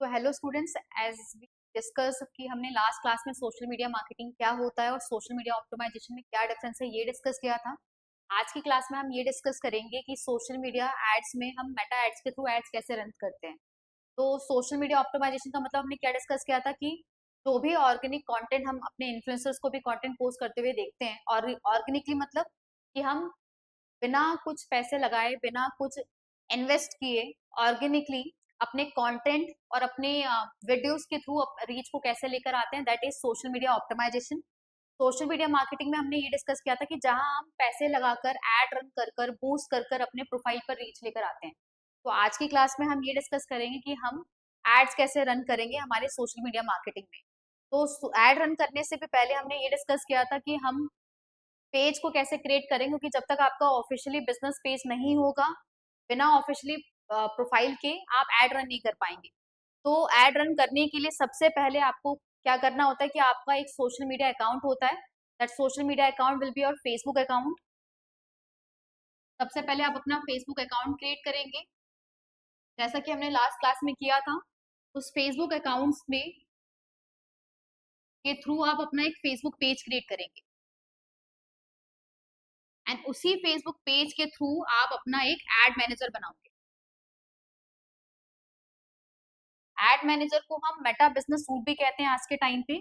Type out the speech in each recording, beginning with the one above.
तो hello students, as we discuss कि हमने लास्ट क्लास में सोशल मीडिया मार्केटिंग क्या होता है और सोशल मीडिया ऑप्टिमाइजेशन में क्या डिफरेंस है ये डिस्कस किया था। आज की क्लास में हम ये डिस्कस करेंगे कि सोशल मीडिया एड्स में हम मेटा एड्स के थ्रू एड्स कैसे रन करते हैं। तो सोशल मीडिया ऑप्टिमाइजेशन का मतलब हमने क्या डिस्कस किया था कि जो भी ऑर्गेनिक कंटेंट हम अपने इन्फ्लुएंसर्स को भी कंटेंट पोस्ट करते हुए देखते हैं, और ऑर्गेनिकली मतलब कि हम बिना कुछ पैसे लगाए, बिना कुछ इन्वेस्ट किए, ऑर्गेनिकली अपने कंटेंट और अपने वीडियोस के थ्रू रीच को कैसे लेकर आते हैं, that is social media optimisation. Social media marketing में हमने ये डिस्कस किया था कि जहां हम पैसे लगाकर एड रन कर कर बूस्ट कर कर अपने प्रोफाइल पर रीच लेकर आते हैं। तो आज की क्लास में हम ये डिस्कस करेंगे कि हम एड्स कैसे रन करेंगे हमारे सोशल मीडिया मार्केटिंग में। तो एड रन करने से भी पहले हमने ये डिस्कस किया था कि हम पेज को कैसे क्रिएट करें, क्योंकि जब तक आपका ऑफिशियली बिजनेस पेज नहीं होगा, बिना ऑफिशियली प्रोफाइल के आप एड रन नहीं कर पाएंगे। तो एड रन करने के लिए सबसे पहले आपको क्या करना होता है कि आपका एक सोशल मीडिया अकाउंट होता है। That social media account will be your Facebook account. सबसे पहले आप अपना फेसबुक अकाउंट क्रिएट करेंगे, जैसा कि हमने लास्ट क्लास में किया था। उस फेसबुक अकाउंट्स में के थ्रू आप अपना एक फेसबुक पेज क्रिएट करेंगे, एंड उसी फेसबुक पेज के थ्रू आप अपना एक एड मैनेजर बनाओगे। एड मैनेजर को हम मेटा बिजनेस सूट भी कहते हैं आज के टाइम पे।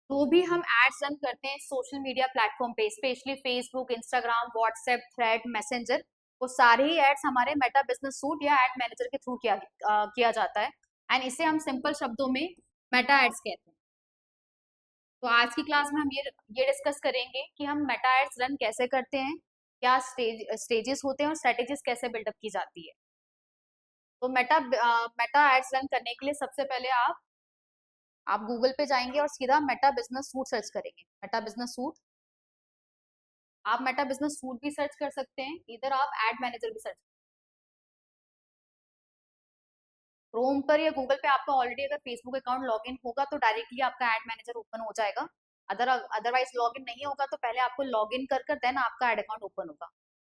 तो भी हम एड्स रन करते हैं सोशल मीडिया प्लेटफॉर्म पे, specially Facebook, Instagram, WhatsApp, thread, messenger. वो सारे ही एड्स हमारे मेटा बिजनेस सूट या एड मैनेजर के थ्रू किया जाता है, एंड इसे हम सिंपल शब्दों में मेटा एड्स कहते हैं। तो आज की क्लास में हम ये डिस्कस करेंगे कि हम मेटा एड्स रन कैसे करते हैं, क्या स्टेजेस होते हैं और स्ट्रेटेजीज कैसे बिल्डअप की जाती है। तो मेटा एड्स रन करने के लिए सबसे पहले आप गूगल पे जाएंगे और सीधा मेटा बिजनेस सूट सर्च करेंगे। मेटा बिजनेस सूट, आप मेटा बिजनेस सूट भी सर्च कर सकते हैं, इधर आप एड मैनेजर भी सर्च। क्रोम पर या गूगल पे आपका ऑलरेडी अगर फेसबुक अकाउंट लॉगिन होगा तो डायरेक्टली आपका एड मैनेजर ओपन हो जाएगा। अदरवाइज लॉगिन नहीं होगा तो पहले आपको लॉगिन कर कर देन आपका एड अकाउंट ओपन होगा।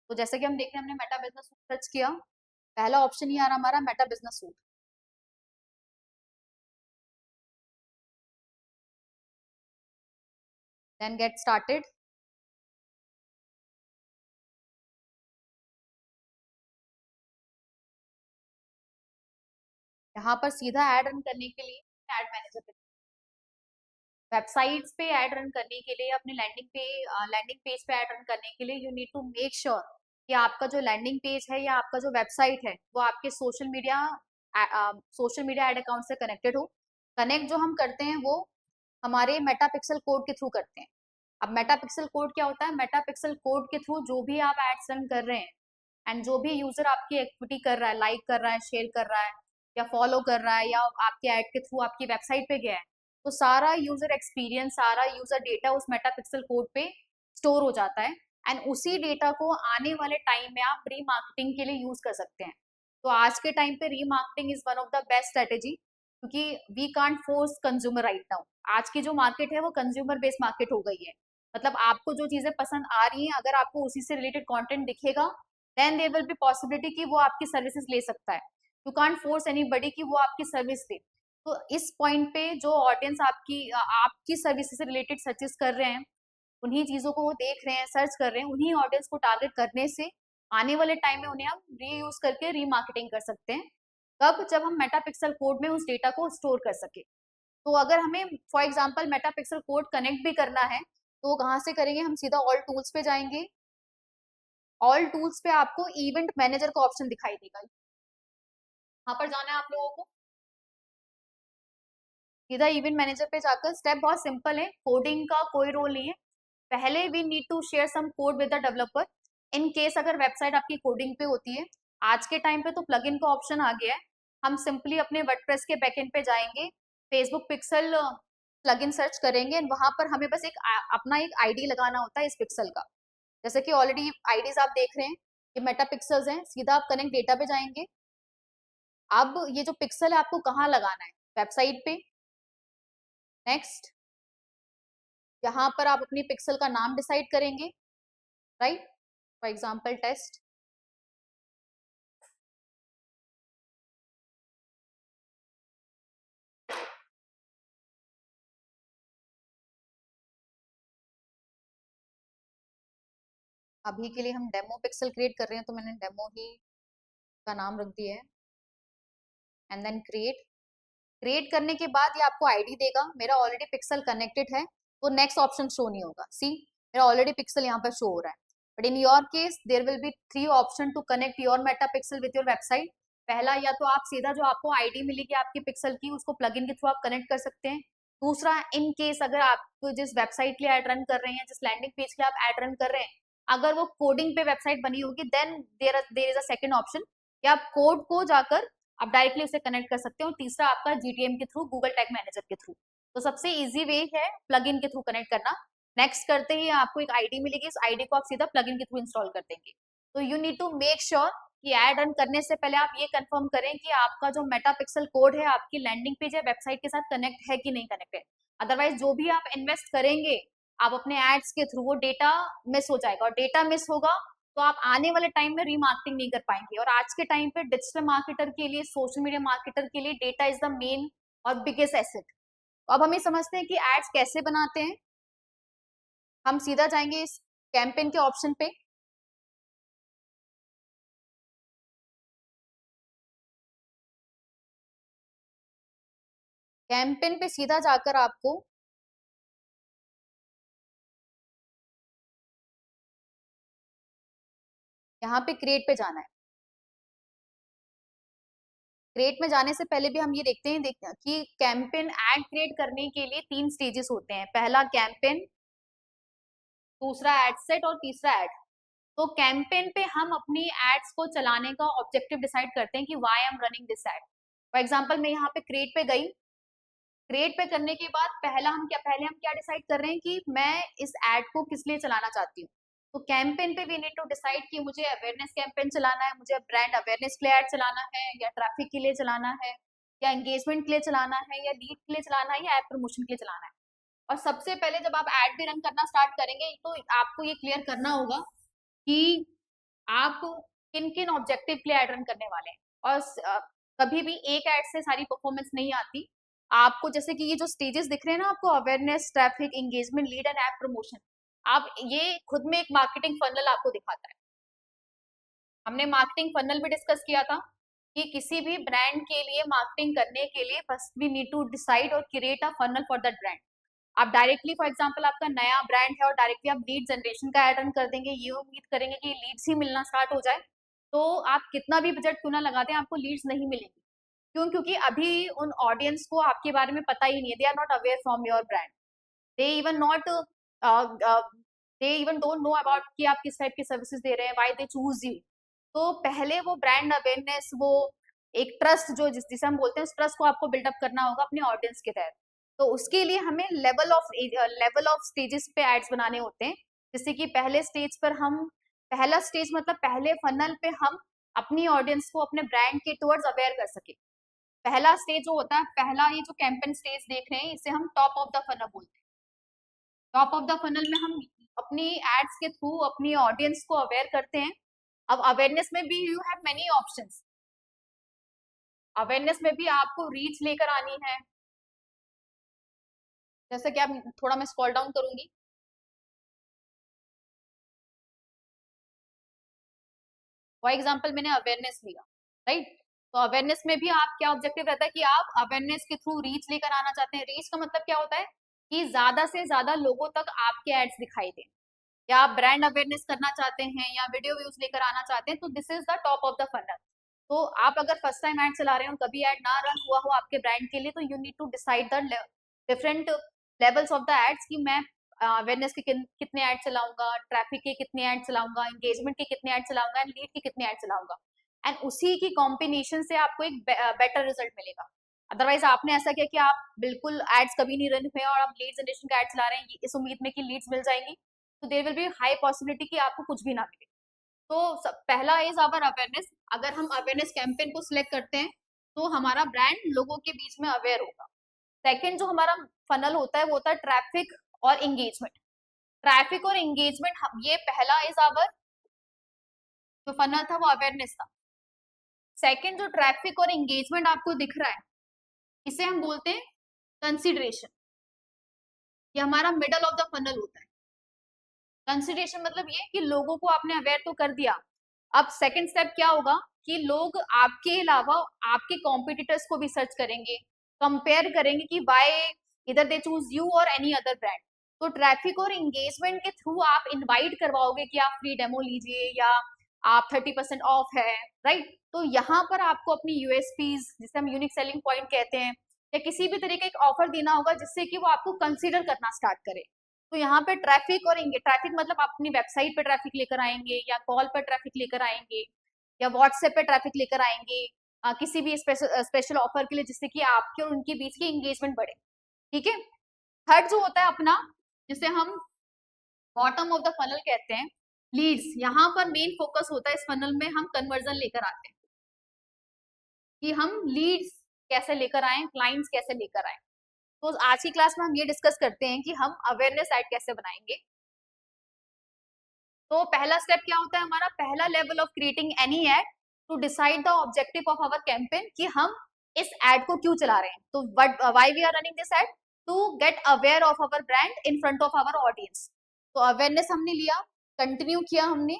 तो जैसे कि हम देख रहे हैं, हमने मेटा बिजनेस सूट सर्च किया, पहला ऑप्शन ही आ रहा हमारा Meta business suite. Then get started. यहाँ पर सीधा ऐड रन करने के लिए एड मैनेजर पे, वेबसाइट्स पे ऐड रन करने के लिए, अपने लैंडिंग पेज पे ऐड रन करने के लिए you need to make sure कि आपका जो लैंडिंग पेज है या आपका जो वेबसाइट है वो आपके सोशल मीडिया एड अकाउंट से कनेक्टेड हो। कनेक्ट जो हम करते हैं वो हमारे मेटा पिक्सल कोड के थ्रू करते हैं। अब मेटा पिक्सल कोड क्या होता है? मेटा पिक्सल कोड के थ्रू जो भी आप एड्स रन कर रहे हैं एंड जो भी यूजर आपकी एक्टिविटी कर रहा है, लाइक कर रहा है, शेयर कर रहा है या फॉलो कर रहा है या आपके ऐड के थ्रू आपकी वेबसाइट पे गया है, तो सारा यूजर एक्सपीरियंस, सारा यूजर डेटा उस मेटा पिक्सल कोड पे स्टोर हो जाता है, एंड उसी डेटा को आने वाले टाइम में आप रीमार्केटिंग के लिए यूज कर सकते हैं। तो आज के टाइम पे remarketing is one of the best strategy, क्योंकि we can't force consumer right now. आज की जो मार्केट है वो कंज्यूमर बेस्ड मार्केट हो गई है। मतलब आपको जो चीजें पसंद आ रही हैं, अगर आपको उसी से रिलेटेड कंटेंट दिखेगा, then there will be possibility कि वो आपकी सर्विसेज ले सकता है। यू कांट फोर्स एनीबडी कि वो आपकी सर्विस दे। तो इस पॉइंट पे जो ऑडियंस आपकी सर्विस से रिलेटेड सर्चेस कर रहे हैं, उन्हीं चीजों को वो देख रहे हैं, सर्च कर रहे हैं, उन्हीं ऑडियंस को टारगेट करने से आने वाले टाइम में उन्हें हम रीयूज करके रीमार्केटिंग कर सकते हैं। कब? जब हम मेटा पिक्सल कोड में उस डेटा को स्टोर कर सके। तो अगर हमें for example Meta pixel code connect भी करना है तो कहाँ से करेंगे? हम सीधा ऑल टूल्स पे जाएंगे। ऑल टूल्स पे आपको इवेंट मैनेजर का ऑप्शन दिखाई देगा, यहाँ पर जाना है आप लोगों को। सीधा इवेंट मैनेजर पे जाकर, स्टेप बहुत सिंपल है, कोडिंग का कोई रोल नहीं है। पहले we need to share some code with the developer, in case अगर वेबसाइट आपकी कोडिंग पे होती है। आज के टाइम पे तो प्लगइन का ऑप्शन आ गया है, हम सिंपली अपने वर्डप्रेस के बैकएंड पे जाएंगे, फेसबुक पिक्सल प्लगइन सर्च करेंगे, वहां पर हमें बस अपना एक आईडी लगाना होता है इस पिक्सल का। जैसे कि ऑलरेडी आईडीज आप देख रहे हैं, ये मेटा पिक्सल्स हैं। सीधा आप कनेक्ट डेटा पे जाएंगे। अब ये जो पिक्सल है आपको कहाँ लगाना है? वेबसाइट पे। नेक्स्ट, यहाँ पर आप अपनी पिक्सल का नाम डिसाइड करेंगे, राइट। फॉर एग्जाम्पल टेस्ट, अभी के लिए हम डेमो पिक्सल क्रिएट कर रहे हैं तो मैंने डेमो ही का नाम रख दिया है, एंड देन क्रिएट। क्रिएट करने के बाद ये आपको आईडी देगा, मेरा ऑलरेडी पिक्सल कनेक्टेड है तो नेक्स्ट ऑप्शन शो नहीं होगा। सी, मेरा ऑलरेडी पिक्सल यहाँ पर शो हो रहा है, but in your case there will be 3 option to connect your Meta pixel with your website. पहला, या तो आप सीधा जो आपको आईडी मिलेगी आपकी पिक्सल की उसको प्लगइन के थ्रू आप कनेक्ट कर सकते हैं। दूसरा, इन केस अगर आप जिस वेबसाइट के लिए एड रन कर रहे हैं, जिस लैंडिंग पेज के लिए आप एड रन कर रहे हैं, अगर वो कोडिंग पे वेबसाइट बनी होगी then there is a second option कि आप कोड को जाकर आप डायरेक्टली उसे कनेक्ट कर सकते हो। और तीसरा आपका जीटीएम के थ्रू, गूगल टैग मैनेजर के थ्रू। तो सबसे इजी वे है प्लगइन के थ्रू कनेक्ट करना। नेक्स्ट करते ही आपको एक आईडी मिलेगी, इस आईडी को आप सीधा प्लगइन के थ्रू इंस्टॉल कर देंगे। तो you need to make sure कि ऐड रन करने से पहले आप ये कंफर्म करें कि आपका जो मेटा पिक्सल कोड है आपकी लैंडिंग पेज या वेबसाइट के साथ कनेक्ट है कि नहीं कनेक्ट है। अदरवाइज जो भी आप इन्वेस्ट करेंगे आप अपने एड्स के थ्रू, वो डेटा मिस हो जाएगा, और डेटा मिस होगा तो आप आने वाले टाइम में रीमार्केटिंग नहीं कर पाएंगे। और आज के टाइम पे डिजिटल मार्केटर के लिए, सोशल मीडिया मार्केटर के लिए डेटा इज द मेन और बिगेस्ट एसेट। तो अब हम ये समझते हैं कि एड्स कैसे बनाते हैं। हम सीधा जाएंगे इस कैंपेन के ऑप्शन पे, कैंपेन पे सीधा जाकर आपको यहाँ पे क्रिएट पे जाना है। क्रिएट में जाने से पहले भी हम ये देखते हैं कि कैंपेन ऐड क्रिएट करने के लिए 3 स्टेजेस होते हैं। पहला कैंपेन, दूसरा एड सेट और तीसरा एड। तो कैंपेन पे हम अपनी एड्स को चलाने का ऑब्जेक्टिव डिसाइड करते हैं कि why I am running this ad. For example मैं यहाँ पे क्रिएट पे गई, क्रिएट पे करने के बाद पहले हम क्या डिसाइड कर रहे हैं कि मैं इस एड को किस लिए चलाना चाहती हूँ। तो कैंपेन पे वी नीड टू डिसाइड कि मुझे अवेयरनेस कैंपेन चलाना है, मुझे ब्रांड अवेयरनेस के लिए एड चलाना है, या ट्रैफिक के लिए चलाना है, या एंगेजमेंट के लिए चलाना है, या लीड के लिए चलाना है, या ऐप प्रमोशन के लिए चलाना है। और सबसे पहले जब आप एड भी रन करना स्टार्ट करेंगे तो आपको ये क्लियर करना होगा कि आप किन किन ऑब्जेक्टिव के लिए एड रन करने वाले हैं। और कभी भी एक एड से सारी परफॉर्मेंस नहीं आती। आपको जैसे कि ये जो स्टेजेस दिख रहे हैं ना आपको, awareness, traffic, engagement, lead and app promotion, आप ये खुद में एक मार्केटिंग फनल आपको दिखाता है। हमने मार्केटिंग फनल भी डिस्कस किया था कि किसी भी ब्रांड के लिए मार्केटिंग करने के लिए first we need to decide और create a funnel for that brand. आप डायरेक्टली, फॉर एग्जांपल आपका नया ब्रांड है और डायरेक्टली आप लीड जनरेशन का एड रन कर देंगे, ये उम्मीद करेंगे कि लीड्स ही मिलना स्टार्ट हो जाए, तो आप कितना भी बजट क्यों ना लगा दें आपको लीड्स नहीं मिलेंगी। क्यों? क्योंकि अभी उन ऑडियंस को आपके बारे में पता ही नहीं है, they are not aware from your brand, they even not they even don't know about कि आप किस टाइप की सर्विसेज दे रहे हैं, व्हाई दे चूज यू। तो पहले वो ब्रांड अवेयरनेस, वो एक ट्रस्ट जो जिसे हम बोलते हैं, उस ट्रस्ट को आपको बिल्डअप करना होगा अपने ऑडियंस के तहत। तो उसके लिए हमें लेवल ऑफ स्टेजेस पे एड्स बनाने होते हैं। जैसे कि पहले स्टेज पर हम, पहला स्टेज मतलब पहले फनल पे हम अपनी ऑडियंस को अपने ब्रांड के टुवर्ड्स अवेयर कर सके। पहला स्टेज जो होता है, पहला ये जो कैंपेन स्टेज देख रहे हैं, इसे हम टॉप ऑफ द फनल बोलते हैं। टॉप ऑफ द फनल में हम अपनी एड्स के थ्रू अपनी ऑडियंस को अवेयर करते हैं। अब अवेयरनेस में भी you have many options. Awareness में भी आपको रीच लेकर आनी है। जैसे कि आप, थोड़ा मैं स्क्रॉल डाउन करूंगी, फॉर एग्जाम्पल मैंने अवेयरनेस लिया, राइट। तो अवेयरनेस में भी आप क्या ऑब्जेक्टिव रहता है कि आप अवेयरनेस के थ्रू रीच लेकर आना चाहते हैं। रीच का मतलब क्या होता है कि ज्यादा से ज्यादा लोगों तक आपके एड्स दिखाई दें, या आप ब्रांड अवेयरनेस करना चाहते हैं, या वीडियो व्यूज लेकर आना चाहते हैं, तो this is the top of the funnel. तो आप अगर फर्स्ट टाइम एड चला रहे हो, कभी एड ना रन हुआ हो आपके ब्रांड के लिए, तो you need to decide the different levels of the ads कि मैं अवेयरनेस के कितने ऐड चलाऊंगा, ट्रैफिक के कितने ऐड चलाऊंगा, एंगेजमेंट के कितने ऐड चलाऊंगा, एंड लीड के कितने ऐड चलाऊंगा। एंड उसी की कॉम्बिनेशन से आपको एक बेटर रिजल्ट मिलेगा। अदरवाइज आपने ऐसा किया कि आप बिल्कुल एड्स कभी नहीं रन हुए और आप लीड जनरेशन का एड चला रहे हैं इस उम्मीद में कि लीड्स मिल जाएंगी, तो there will be high possibility कि आपको कुछ भी ना मिले। तो पहला इज आवर अवेयरनेस। अगर हम अवेयरनेस कैंपेन को सिलेक्ट करते हैं तो हमारा ब्रांड लोगों के बीच में अवेयर होगा। सेकेंड जो हमारा फनल होता है वो होता है ट्रैफिक और एंगेजमेंट। ट्रैफिक और एंगेजमेंट, ये पहला इज आवर जो फनल था वो अवेयरनेस था। सेकंड जो ट्रैफिक और एंगेजमेंट आपको दिख रहा है, इसे हम बोलते हैं कंसिडरेशन। ये हमारा मिडल ऑफ द फनल होता है। कंसिडरेशन मतलब ये कि लोगों को आपने अवेयर तो कर दिया, अब सेकंड स्टेप क्या होगा कि लोग आपके अलावा आपके कॉम्पिटिटर्स को भी सर्च करेंगे, कंपेयर करेंगे कि वाई इधर दे चूज यू और एनी अदर ब्रांड। तो ट्रैफिक और एंगेजमेंट के थ्रू आप इनवाइट करवाओगे कि आप फ्री डेमो लीजिए या आप 30% ऑफ है, राइट। तो यहाँ पर आपको अपनी यूएसपीज, जिसे हम यूनिक सेलिंग पॉइंट कहते हैं, या किसी भी तरीके का ऑफर देना होगा जिससे कि वो आपको कंसीडर करना स्टार्ट करे। तो यहाँ पे ट्रैफिक और ट्रैफिक मतलब आप अपनी वेबसाइट पे ट्रैफिक लेकर आएंगे या कॉल पर ट्रैफिक लेकर आएंगे या व्हाट्सएप पे ट्रैफिक लेकर आएंगे किसी भी स्पेशल ऑफर के लिए, जिससे कि आपके और उनके बीच की एंगेजमेंट बढ़े। ठीक है। थर्ड जो होता है अपना, जिसे हम बॉटम ऑफ द फनल कहते हैं, लीड्स। यहाँ पर मेन फोकस होता है इस फनल में, हम कन्वर्जन लेकर आते हैं कि हम लीड्स कैसे लेकर आए, क्लाइंट्स कैसे लेकर आए। तो आज की क्लास में हम ये डिस्कस करते हैं कि हम अवेयरनेस ऐड कैसे बनाएंगे। तो पहला स्टेप क्या होता है हमारा, पहला level of creating any ad to decide the objective of our campaign, कि हम इस एड को क्यों चला रहे हैं। तो why we are running this ad, to get aware of our brand in front of our audience. तो अवेयरनेस हमने लिया, कंटिन्यू किया हमने।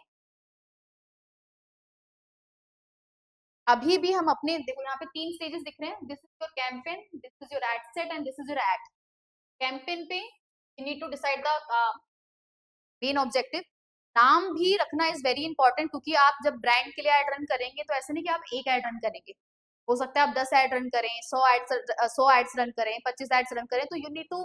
अभी भी हम अपने, देखो यहाँ पे 3 स्टेजेस दिख रहे हैं, this is your campaign, this is your ad set and this is your ad. Campaign पे you need to decide the main objective. नाम भी रखना इज वेरी इंपॉर्टेंट, क्योंकि आप जब ब्रांड के लिए एड रन करेंगे तो ऐसे नहीं कि आप एक एड रन करेंगे, हो सकता है आप 10 एड रन करें, 100 एड्स रन करें, 25 एड्स रन करें। तो यू नीड टू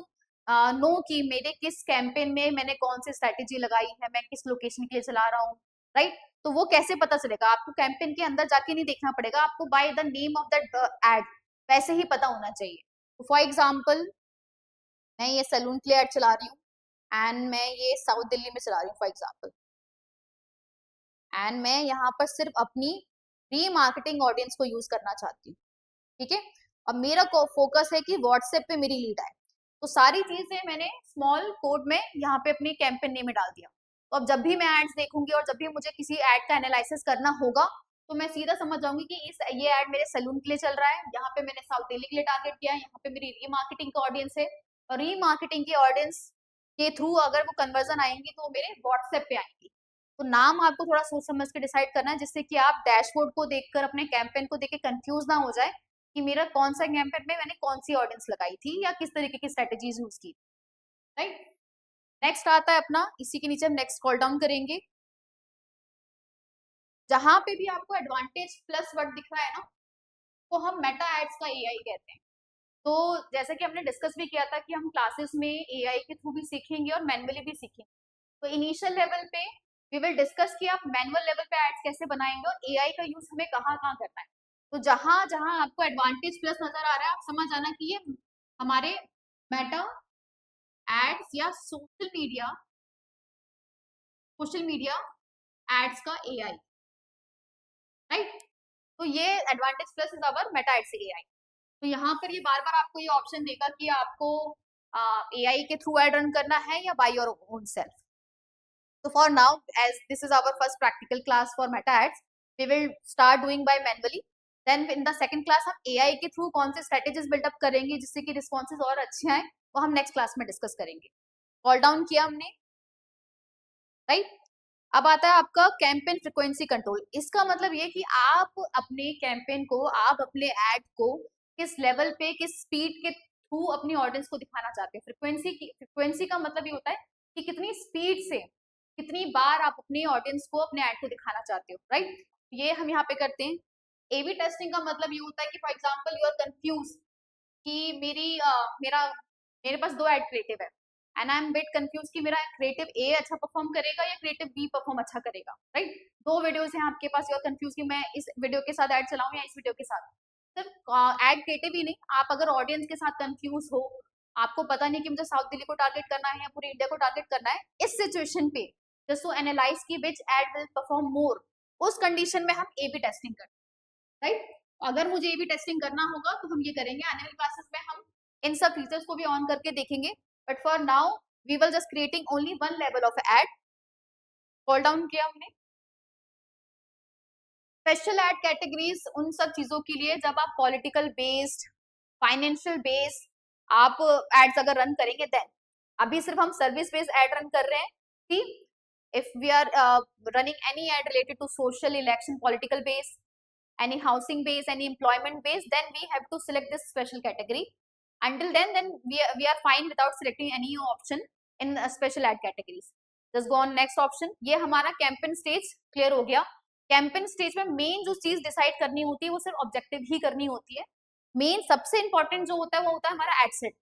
नो कि मेरे किस कैंपेन में मैंने कौन सी स्ट्रेटेजी लगाई है, मैं किस लोकेशन के लिए चला रहा हूँ, राइट। तो वो कैसे पता चलेगा, आपको कैंपेन के अंदर जाके नहीं देखना पड़ेगा, आपको by the name of that ad वैसे ही पता होना चाहिए। फॉर एग्जाम्पल, मैं ये सैलून के लिए एड चला रही हूँ एंड मैं ये साउथ दिल्ली में चला रही हूँ फॉर एग्जाम्पल, एंड मैं यहाँ पर सिर्फ अपनी रीमार्केटिंग ऑडियंस को यूज करना चाहती हूँ। ठीक है। अब मेरा फोकस है कि व्हाट्सएप पे मेरी लीड आए, तो सारी चीजें मैंने स्मॉल कोड में यहाँ पे अपनी कैंपेन नेम में डाल दिया। तो अब जब भी मैं एड्स देखूंगी और जब भी मुझे किसी एड का एनालिसिस करना होगा, तो मैं सीधा समझ जाऊंगी कि ये एड मेरे सैलून के लिए चल रहा है, यहाँ पे मैंने साउथ दिल्ली के लिए टारगेट किया है, यहाँ पे मेरी रीमार्केटिंग का ऑडियंस है, और रीमार्केटिंग की ऑडियंस के थ्रू अगर वो कन्वर्जन आएंगी तो मेरे व्हाट्सएप पे आएंगी। तो नाम आपको थोड़ा सोच समझ के डिसाइड करना है, जिससे कि आप डैशबोर्ड को देखकर, अपने कैंपेन को देख के कंफ्यूज ना हो जाए कि मेरा कौन सा कैंपेन में मैंने कौन सी ऑडियंस लगाई थी या किस तरीके की स्ट्रेटेजीज यूज की, राइट। नेक्स्ट आता है अपना, इसी के नीचे हम नेक्स्ट कॉल डाउन करेंगे। जहां पे भी आपको एडवांटेज प्लस वर्ड दिख रहा है ना, तो हम मेटा एड्स का एआई कहते हैं। तो जैसे कि हमने डिस्कस भी किया था कि हम क्लासेस में एआई के थ्रू भी सीखेंगे और मैनुअली भी सीखेंगे। तो इनिशियल लेवल पे वी विल डिस्कस कि आप मैनुअल लेवल पे एड्स कैसे बनाएंगे और एआई का यूज हमें कहाँ कहाँ करना है। तो जहां जहां आपको एडवांटेज प्लस नजर आ रहा है, आप समझ आना कि ये हमारे मेटा एड्स या सोशल मीडिया एड्स का एआई, राइट। तो ये advantage plus is our Meta ads AI. तो यहाँ पर ये बार बार आपको ये ऑप्शन देगा कि आपको एआई के थ्रू एड रन करना है या by your own self. So for now, as this is our first practical class for meta ads, we will start doing by manually. Then in the second class हम AI के through कौन से strategies build up करेंगे जिससे कि responses और अच्छे आए, वो हम next class में discuss करेंगे। Call down किया हमने, right? अब आता है आपका कैंपेन फ्रिक्वेंसी कंट्रोल। इसका मतलब ये कि आप अपने कैंपेन को, आप अपने एड को किस लेवल पे, किस स्पीड के थ्रू अपनी ऑडियंस को दिखाना चाहते हैं। फ्रिक्वेंसी का मतलब ये होता है कि कितनी स्पीड से, कितनी बार आप अपनी ऑडियंस को, अपने एड को दिखाना चाहते हो, राइट। ये हम यहाँ पे करते हैं। एबी टेस्टिंग का मतलब ये होता है कि for example you are confuse कि मेरे पास 2 एड क्रिएटिव है and I am bit confuse कि मेरा क्रिएटिव ए अच्छा परफॉर्म करेगा या क्रिएटिव बी परफॉर्म अच्छा करेगा, राइट। 2 वीडियोस हैं आपके पास, यू आर कंफ्यूज कि मैं इस वीडियो के साथ एड चलाऊं या इस वीडियो के साथ। सिर्फ एड क्रिएटिव ही नहीं, आप अगर ऑडियंस के साथ कंफ्यूज हो, आपको पता नहीं कि मुझे साउथ दिल्ली को टारगेट करना है या पूरी इंडिया को टारगेट करना है, इस सिचुएशन पे जस्ट टू एनालाइज की विच एड विल परफॉर्म मोर, उस कंडीशन में हम ए बी टेस्टिंग करते हैं, राइट। अगर मुझे ए बी टेस्टिंग करना होगा तो हम ये करेंगे, आने वाली क्लासेस में हम इन सब फीचर्स को भी ऑन करके देखेंगे। But for now we will just creating only 1 level of ad. Call down किया हमने, स्पेशल एड कैटेगरीज उन सब चीजों के लिए जब आप पॉलिटिकल बेस्ड, फाइनेंशियल बेस्ड आप एड्स अगर रन करेंगे देन। अभी सिर्फ हम सर्विस बेस्ड एड रन कर रहे हैं कि if we are running any ad related to social, election, political base, any housing base, any employment base, then we have to select this special category. Until then we are fine without selecting any option in special ad categories. Just go on next option. ये हमारा campaign stage clear हो गया। Campaign stage में main जो चीज decide करनी होती है वो सिर्फ ऑब्जेक्टिव ही करनी होती है। मेन सबसे इंपॉर्टेंट जो होता है वो होता है हमारा एड सेट।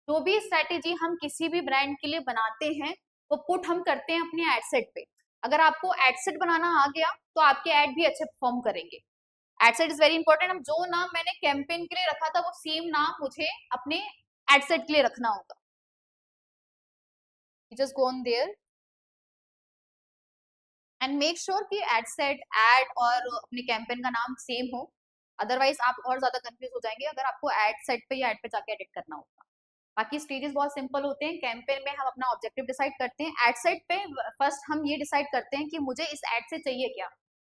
जो भी स्ट्रेटेजी हम किसी भी ब्रांड के लिए बनाते हैं वो पुट हम करते हैं अपने एड सेट पे। अगर आपको एड सेट बनाना आ गया तो आपके एड भी अच्छे परफॉर्म करेंगे। Ad set is very important. अब जो नाम मैंने कैंपेन के लिए रखा था वो सेम नाम मुझे अपने एड सेट के लिए रखना होगा। Just go on their and make sure कि एड सेट, एड और अपने कैंपेन का नाम सेम हो, अदरवाइज आप और ज्यादा कंफ्यूज हो जाएंगे अगर आपको एड सेट पे या एड पे जाके एडिट करना होगा। बाकी स्टेजेस बहुत सिंपल होते हैं। कैंपेन में हम अपना ऑब्जेक्टिव डिसाइड करते हैं। एड सेट पे फर्स्ट हम ये डिसाइड करते हैं कि मुझे इस एड से चाहिए क्या।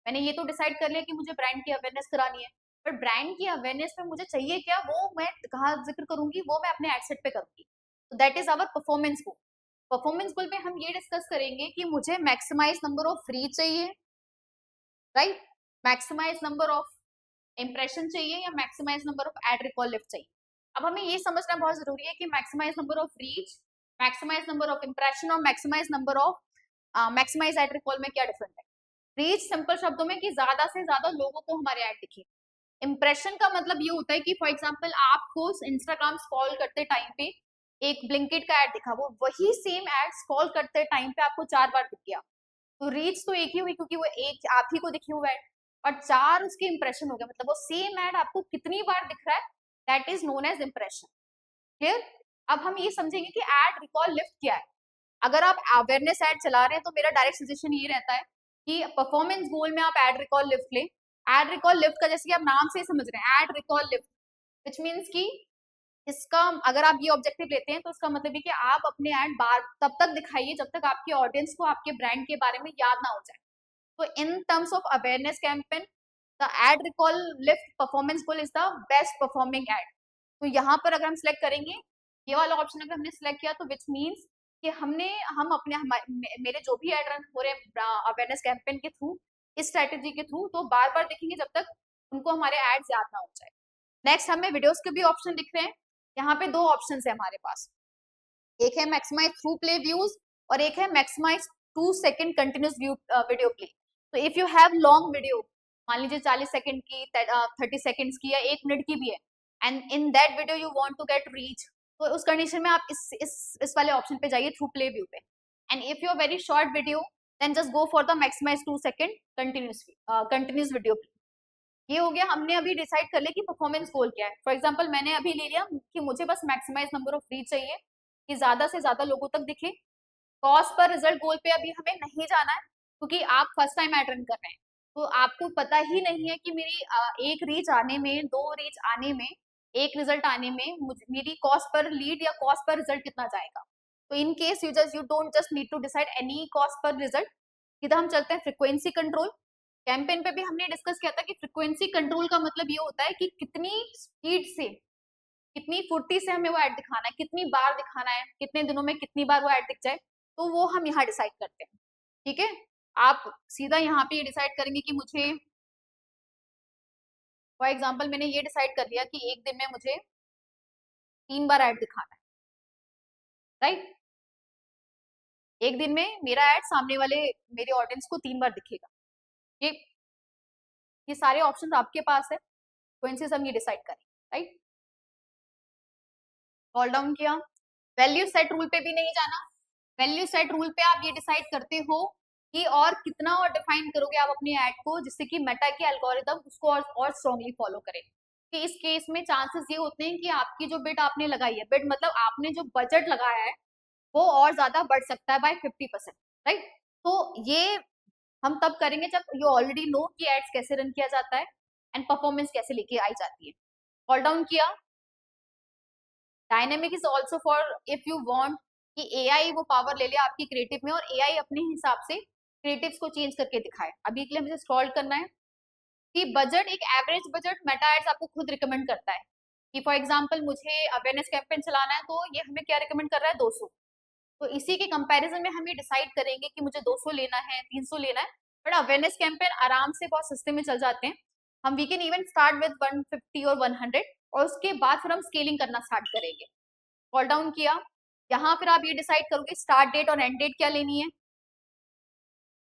मैंने ये तो डिसाइड कर लिया कि मुझे ब्रांड की अवेयरनेस करानी है, पर ब्रांड की अवेयरनेस में मुझे चाहिए क्या वो मैं कहाँ जिक्र करूंगी, वो मैं अपने एड सेट पे करूंगी। तो that is our performance goal. Performance goal पे हम ये डिस्कस करेंगे कि मुझे मैक्सिमाइज नंबर ऑफ रीच चाहिए, right, maximize number of impression चाहिए या maximize number of ad recall lift चाहिए। अब हमें ये समझना बहुत जरूरी है कि maximize number of reach, maximize number of impression और maximize number of maximize ad recall में क्या डिफरेंस है। रीच सिंपल शब्दों में कि ज्यादा से ज्यादा लोगों को हमारे ऐड दिखे। इंप्रेशन का मतलब ये होता है कि फॉर एग्जांपल आपको इंस्टाग्राम स्क्रॉल करते टाइम पे एक ब्लिंकिट का ऐड दिखा, वो वही सेम ऐड स्क्रॉल करते टाइम पे आपको 4 बार दिख गया, तो रीच तो एक ही हुई क्योंकि वो एक आप ही को दिखी हुआ है, और 4 उसके इंप्रेशन हो गया, मतलब वो सेम ऐड आपको कितनी बार दिख रहा है, that is known as impression. Clear. अब हम ये समझेंगे कि एड रिकॉल लिफ्ट क्या है। अगर आप अवेयरनेस एड चला रहे हैं तो मेरा डायरेक्ट सजेशन ये रहता है कि परफॉर्मेंस गोल में आप एड रिकॉल लिफ्ट लें। एड रिकॉल लिफ्ट का जैसे कि आप नाम से ही समझ रहे हैं ad recall lift, which means कि इसका अगर आप ये ऑब्जेक्टिव लेते हैं तो इसका मतलब है कि आप अपने ऐड बार तब तक दिखाइए जब तक आपके ऑडियंस को आपके ब्रांड के बारे में याद ना हो जाए। तो in terms of awareness campaign the ad recall lift performance goal is the best performing ad. तो यहाँ पर अगर हम सिलेक्ट करेंगे ये वाला ऑप्शन अगर हमने सिलेक्ट किया तो विच मीन्स कि हम अपने मेरे जो भी एड रन हो रहे हैं अवेयरनेस कैंपेन के थ्रू, इस स्ट्रेटेजी के थ्रू, तो बार बार देखेंगे जब तक उनको हमारे एड्स याद ना हो जाए। नेक्स्ट हमें वीडियोस के भी ऑप्शन दिख रहे हैं। यहाँ पे 2 ऑप्शन है हमारे पास, एक है मैक्सिमाइज थ्रू प्ले व्यूज और एक है maximize 2 second continuous video play. तो if you have long video, मान लीजिए 40 सेकंड की, 30 सेकंड्स की या 1 मिनट की भी है, and in that video you want to get reach, तो उस कंडीशन में आप इस वाले ऑप्शन पे जाइए थ्रू प्ले व्यू पे। And if you are very short video then just go for the maximize 2 second continuous video play. ये हो गया, हमने अभी डिसाइड कर लिया कि परफॉर्मेंस गोल क्या है। फॉर एग्जांपल मैंने अभी ले लिया कि मुझे बस मैक्सिमाइज नंबर ऑफ रीच चाहिए कि ज्यादा से ज्यादा लोगों तक दिखे। कॉस्ट पर रिजल्ट गोल पे अभी हमें नहीं जाना है क्योंकि आप फर्स्ट टाइम एड रन कर रहे हैं, तो आपको पता ही नहीं है कि मेरी एक रीच आने में, 2 रीच आने में, एक रिजल्ट आने में मेरी कॉस्ट पर लीड या कॉस्ट पर रिजल्ट कितना जाएगा। तो in case you don't just need to decide any cost per result, सीधा हम चलते हैं फ्रिक्वेंसी कंट्रोल। कैंपेन पे भी हमने डिस्कस किया था कि फ्रिक्वेंसी कंट्रोल का मतलब ये होता है कि कितनी स्पीड से, कितनी फुर्ती से हमें वो ऐड दिखाना है, कितनी बार दिखाना है, कितने दिनों में कितनी बार वो ऐड दिख जाए, तो वो हम यहाँ डिसाइड करते हैं। ठीक है, आप सीधा यहाँ पे ये डिसाइड करेंगे कि मुझे फॉर एग्जाम्पल मैंने ये डिसाइड कर लिया कि एक दिन में मुझे 3 बार ऐड दिखाना है, राइट। एक दिन में मेरा ऐड सामने वाले मेरे ऑडियंस को 3 बार दिखेगा। ये सारे ऑप्शन आपके पास है, फ्रीक्वेंसीज हम ये डिसाइड करें, राइट। कॉल डाउन किया, वैल्यू सेट रूल पे भी नहीं जाना। वैल्यू सेट रूल पे आप ये डिसाइड करते हो कि और कितना और डिफाइन करोगे आप अपनी ऐड को जिससे कि मेटा के एल्गोरिदम उसको और स्ट्रांगली फॉलो करे। कि इस केस में चांसेस ये होते हैं कि आपकी जो बिड आपने लगाई है, बिड मतलब आपने जो बजट लगाया है, वो और ज्यादा बढ़ सकता है बाय 50%, राइट। तो ये हम तब करेंगे जब यू ऑलरेडी नो कि एड्स कैसे रन किया जाता है एंड परफॉर्मेंस कैसे लेके आई जाती है। कॉल डाउन किया, dynamic is also for if you want कि एआई वो पावर ले ले आपकी क्रिएटिव में और एआई अपने हिसाब से क्रिएटिव्स को चेंज करके दिखाए। अभी के लिए मुझे स्क्रॉल करना है, कि बजट, एक एवरेज बजट मेटा एड्स आपको खुद रिकमेंड करता है कि फॉर एग्जांपल मुझे अवेयरनेस कैंपेन चलाना है तो ये हमें क्या रिकमेंड कर रहा है, 200। तो इसी के कंपैरिजन में हम ये डिसाइड करेंगे कि मुझे 200 लेना है, 300 लेना है। बट अवेयरनेस कैंपेन आराम से बहुत सस्ते में चल जाते हैं। हम we can even start with 150 और 100, और उसके बाद फिर हम स्केलिंग करना स्टार्ट करेंगे। कॉल डाउन किया, यहाँ फिर आप ये डिसाइड करोगे स्टार्ट डेट और एंड डेट क्या लेनी है।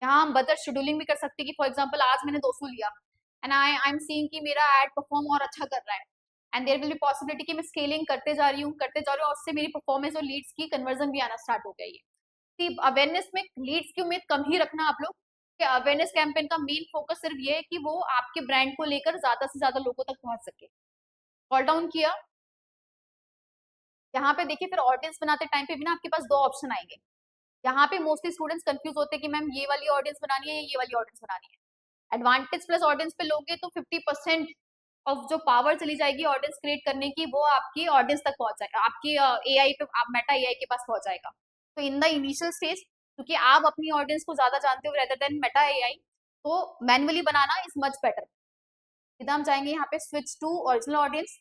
यहाँ हम बजट शेड्यूलिंग भी कर सकते हैं कि फॉर एग्जांपल आज मैंने 200 लिया एंड आई एम सीइंग कि मेरा एड परफॉर्म और अच्छा कर रहा है, and there will be possibility कि मैं स्केलिंग करते जा रही हूँ और उससे मेरी परफॉर्मेंस और लीड्स की कन्वर्जन भी आना स्टार्ट हो गई है। अवेयरनेस में लीड्स की उम्मीद कम ही रखना आप लोग, कि अवेयरनेस कैंपेन का मेन फोकस सिर्फ ये है कि वो आपके ब्रांड को लेकर ज्यादा से ज्यादा लोगों तक पहुंच सके। कॉल डाउन किया, यहाँ पे देखिए फिर ऑडियंस बनाते टाइम पे भी ना आपके पास दो ऑप्शन आएंगे। यहाँ पे मोस्टली स्टूडेंट्स कंफ्यूज होते हैं कि मैम ये वाली ऑडियंस बनानी है या ये वाली ऑडियंस बनानी है। एडवांटेज प्लस ऑडियंस पे लोगे तो 50% ऑफ जो पावर चली जाएगी ऑडियंस क्रिएट करने की, वो आपकी ऑडियंस तक पहुंच जाएगा, आपकी एआई पे, आप मेटा एआई के पास पहुंच जाएगा। तो इन द इनिशियल स्टेज, क्योंकि आप अपनी ऑडियंस को ज्यादा जानते हो रेदर देन मेटा एआई, तो मैनुअली बनाना इज मच बेटर। सीधा हम जाएंगे यहाँ पे switch to original audience.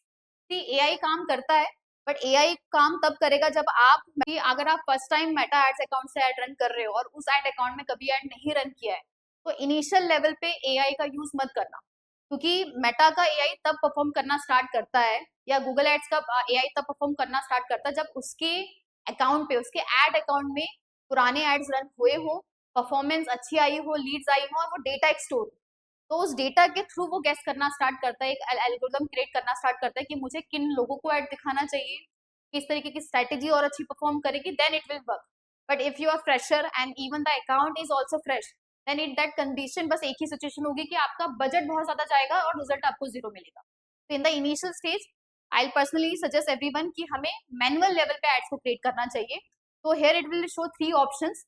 AI काम करता है, बट एआई काम तब करेगा जब आप, अगर आप first time Meta ads account से ऐड रन कर रहे हो और उस एड अकाउंट में कभी ऐड नहीं रन किया है, तो इनिशियल लेवल पे एआई का यूज मत करना, क्योंकि मेटा का एआई तब परफॉर्म करना स्टार्ट करता है, या गूगल एड्स का एआई तब परफॉर्म करना स्टार्ट करता है जब उसके अकाउंट पे, उसके एड अकाउंट में पुराने एड्स रन हुए हो, परफॉर्मेंस अच्छी आई हो, लीड्स आई हो और वो डेटा एक स्टोर, तो उस डेटा के थ्रू वो गेस करना स्टार्ट करता है, एक एल्गोरिथम क्रिएट करना स्टार्ट करता है कि मुझे किन लोगों को ऐड दिखाना चाहिए, किस तरीके की स्ट्रेटेजी और अच्छी परफॉर्म करेगी, then it will work. But if you are fresher and even the account is also fresh, then in that condition बस एक ही सिचुएशन होगी कि आपका बजट बहुत ज्यादा जाएगा और रिजल्ट आपको जीरो मिलेगा। तो in the initial stage I personally suggest everyone कि हमें मैनुअल लेवल पे एड्स को क्रिएट करना चाहिए। तो here it will show 3 options.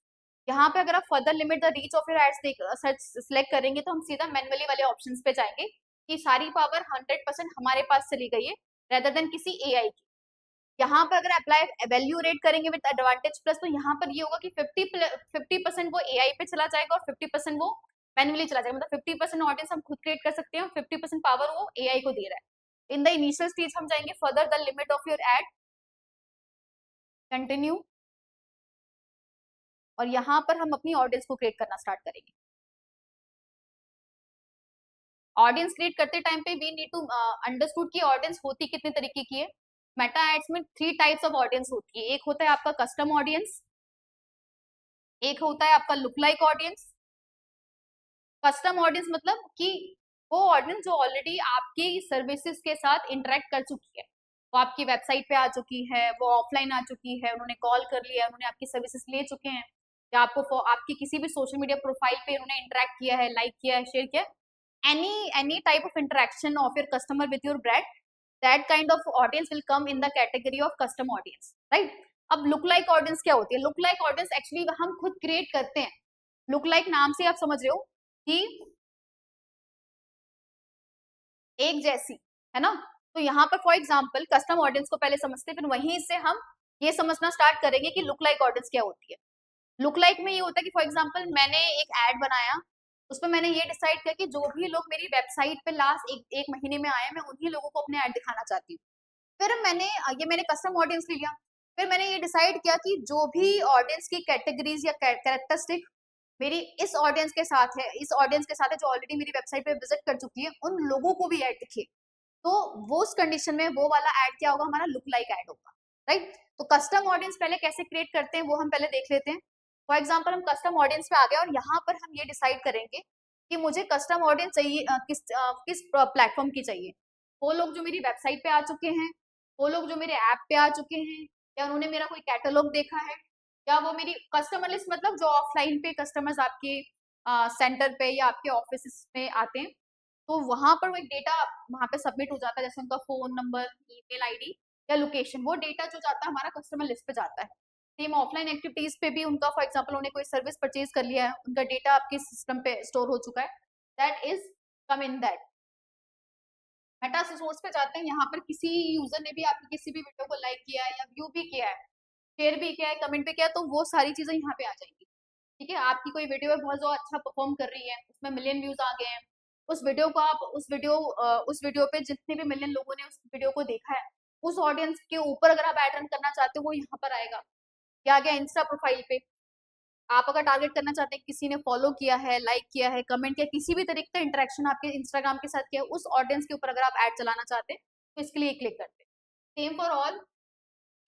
यहाँ पे अगर आप further limit the reach of your ads select करेंगे तो हम सीधा मैनुअली वाले ऑप्शंस पे जाएंगे कि सारी पावर 100% हमारे पास चली गई है रेदर देन किसी एआई की। यहाँ पर अगर अप्लाई वैल्यू रेट करेंगे विद एडवांटेज प्लस, तो यहाँ पर ये होगा कि 50% वो एआई पे चला जाएगा और 50% वो मैनुअली चला जाएगा। मतलब 50% ऑडियंस हम खुद क्रिएट कर सकते हैं और 50% पावर वो एआई को दे रहा है। इन द इनिशियल स्टेज हम जाएंगे further the limit of your add, continue, और यहाँ पर हम अपनी ऑडियंस को क्रिएट करना स्टार्ट करेंगे। ऑडियंस क्रिएट करते टाइम पे वी नीड टू अंडरस्टूड की ऑडियंस होती कितने तरीके की है। मेटा एड्स में 3 टाइप्स ऑफ ऑडियंस होती है। एक होता है आपका कस्टम ऑडियंस, एक होता है आपका look like audience. Custom audience मतलब कि वो ऑडियंस जो ऑलरेडी आपकी सर्विसेज के साथ इंटरेक्ट कर चुकी है, वो आपकी वेबसाइट पे आ चुकी है, वो ऑफलाइन आ चुकी है, उन्होंने कॉल कर लिया, उन्होंने आपकी सर्विसेज ले चुके हैं, या आपको आपकी किसी भी सोशल मीडिया प्रोफाइल पे उन्होंने इंटरेक्ट किया है, लाइक किया है, शेयर किया, any type of interaction of your customer with your brand, that kind of audience will come in the category of custom audience, right? अब लुक लाइक ऑडियंस क्या होती है? लुक लाइक ऑडियंस एक्चुअली हम खुद create करते हैं। Look like नाम से आप समझ रहे हो कि एक जैसी, है ना? तो यहाँ पर फॉर एग्जाम्पल कस्टम ऑडियंस को पहले समझते हैं, फिर वहीं से हम ये समझना स्टार्ट करेंगे कि लुक लाइक ऑडियंस क्या होती है। लुक लाइक में ये होता है कि फॉर एग्जाम्पल मैंने एक एड बनाया, उसमें मैंने ये डिसाइड किया कि जो भी लोग मेरी वेबसाइट पे लास्ट एक महीने में आए, मैं उन्हीं लोगों को अपने ऐड दिखाना चाहती हूँ। फिर मैंने कस्टम ऑडियंस लिया, फिर मैंने ये डिसाइड किया कि जो भी ऑडियंस की कैटेगरीज या कैरेक्टरिस्टिक मेरी इस ऑडियंस के साथ है, इस ऑडियंस के साथ है जो ऑलरेडी मेरी वेबसाइट पे विजिट कर चुकी है, उन लोगों को भी ऐड दिखे, तो वो उस कंडीशन में वो वाला ऐड क्या होगा, हमारा लुक लाइक ऐड होगा, राइट? तो कस्टम ऑडियंस पहले कैसे क्रिएट करते हैं वो हम पहले देख लेते हैं। फॉर एग्जाम्पल हम कस्टम ऑडियंस पे आ गए और यहाँ पर हम ये डिसाइड करेंगे कि मुझे कस्टम ऑडियंस चाहिए किस प्लेटफॉर्म की चाहिए। वो लोग जो मेरी वेबसाइट पे आ चुके हैं, वो लोग जो मेरे ऐप पे आ चुके हैं, या उन्होंने मेरा कोई कैटलॉग देखा है, या वो मेरी कस्टमर लिस्ट, मतलब जो ऑफलाइन पे कस्टमर्स आपके सेंटर पे या आपके ऑफिस में आते हैं, तो वहां पर वो एक डेटा वहां पे सबमिट हो जाता है, जैसे उनका फोन नंबर, ईमेल आईडी या लोकेशन, वो डेटा जो जाता है हमारा कस्टमर लिस्ट पे जाता है। सेम ऑफलाइन एक्टिविटीज पे भी उनका, फॉर एग्जांपल उन्हें कोई सर्विस परचेज कर लिया है, उनका डेटा आपके सिस्टम पे स्टोर हो चुका है, that is come in that. Meta source पे जाते हैं, यहाँ पर किसी यूजर ने भी आपकी किसी भी वीडियो को लाइक किया है या व्यू भी किया है, शेयर भी किया है, कमेंट भी किया है, तो वो सारी चीजें यहाँ पे आ जाएंगी। ठीक है, आपकी कोई वीडियो है बहुत जो अच्छा परफॉर्म कर रही है, उसमें मिलियन व्यूज आ गए हैं, उस वीडियो पे जितने भी मिलियन लोगों ने उस वीडियो को देखा है, उस ऑडियंस के ऊपर अगर आप एड रन करना चाहते हो वो यहाँ पर आएगा। क्या गया इंस्टा प्रोफाइल पे। आप अगर टारगेट करना चाहते हैं किसी ने फॉलो किया है, लाइक किया है, कमेंट किया, किसी भी तरीके का इंटरेक्शन आपके इंस्टाग्राम के साथ किया है, उस ऑडियंस के ऊपर अगर आप ऐड चलाना चाहते हैं तो इसके लिए क्लिक करते हैं। सेम फॉर ऑल,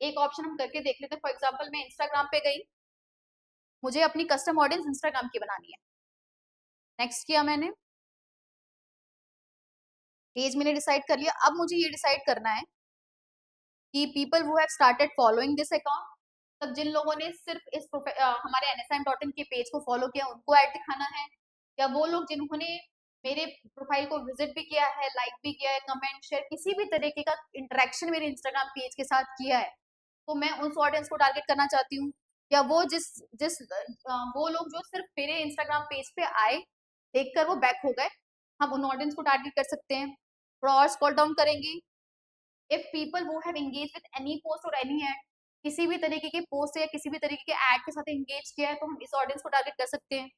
एक ऑप्शन हम करके देख लेते हैं। फॉर एग्जाम्पल मैं इंस्टाग्राम पे गई, मुझे अपनी कस्टम ऑडियंस इंस्टाग्राम की बनानी है। नेक्स्ट किया मैंने, पेज मैंने डिसाइड कर लिया। अब मुझे ये डिसाइड करना है कि people who have started following this account, तब जिन लोगों ने सिर्फ हमारे nsm.in के पेज को फॉलो किया उनको ऐड दिखाना है, या वो लोग जिन्होंने मेरे प्रोफाइल को विजिट भी किया है, लाइक भी किया है, कमेंट शेयर किसी भी तरीके का इंटरेक्शन मेरे इंस्टाग्राम पेज के साथ किया है, तो मैं उस ऑडियंस को टारगेट करना चाहती हूँ। या वो जिस जिस वो लोग जो सिर्फ मेरे इंस्टाग्राम पेज पे आए, देखकर वो बैक हो गए, हम उन ऑडियंस को टारगेट कर सकते हैं। थोड़ा और स्क्रॉल डाउन करेंगे, if people who have engage with any post और एनी एड, किसी भी तरीके के पोस्ट या किसी भी तरीके के एड के साथ एंगेज किया है तो हम इस ऑडियंस को टारगेट कर सकते हैं।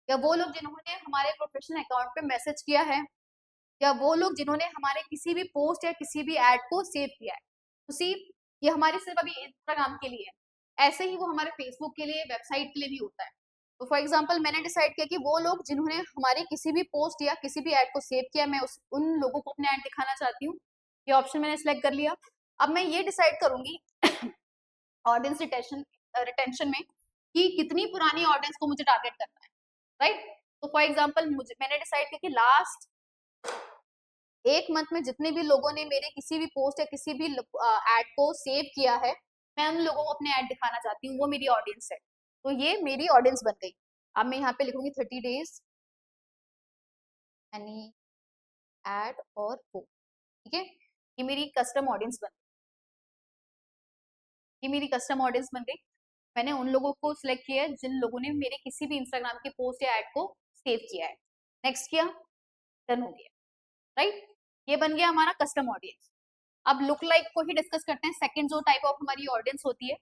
या वो लोग जिन्होंने हमारे प्रोफेशनल अकाउंट पे मैसेज किया है, या वो लोग जिन्होंने हमारे किसी भी पोस्ट या किसी भी एड को सेव किया है। तो सी, ये हमारे सिर्फ अभी इंस्टाग्राम के लिए है, ऐसे ही वो हमारे फेसबुक के लिए, वेबसाइट के लिए भी होता है। तो फॉर एग्जाम्पल मैंने डिसाइड किया कि वो लोग जिन्होंने हमारे किसी भी पोस्ट या किसी भी एड को सेव किया, मैं उन लोगों को अपने एड दिखाना चाहती हूँ। ये ऑप्शन मैंने सिलेक्ट कर लिया। अब मैं ये डिसाइड करूंगी ऑडियंस रिटेंशन में कि कितनी पुरानी ऑडियंस को मुझे टारगेट करना है, राइट। तो फॉर एग्जाम्पल मैंने डिसाइड किया कि लास्ट एक मंथ में जितने भी लोगों ने मेरे किसी भी पोस्ट या किसी भी एड को सेव किया है, मैं उन लोगों को अपने ऐड दिखाना चाहती हूँ, वो मेरी ऑडियंस है। तो ये मेरी ऑडियंस बन गई। अब मैं यहाँ पे लिखूंगी 30 डेज एनी एड और पोस्ट, ठीक है। ये मेरी कस्टम ऑडियंस बन गई, ये मेरी कस्टम ऑडियंस बन गई। मैंने उन लोगों को सिलेक्ट किया है जिन लोगों ने मेरे किसी भी इंस्टाग्राम के पोस्ट या एड को सेव किया है। नेक्स्ट किया, डन हो गया, राइट। ये बन गया हमारा कस्टम ऑडियंस। अब लुक लाइक को ही डिस्कस करते हैं। सेकंड जो टाइप ऑफ हमारी ऑडियंस होती है,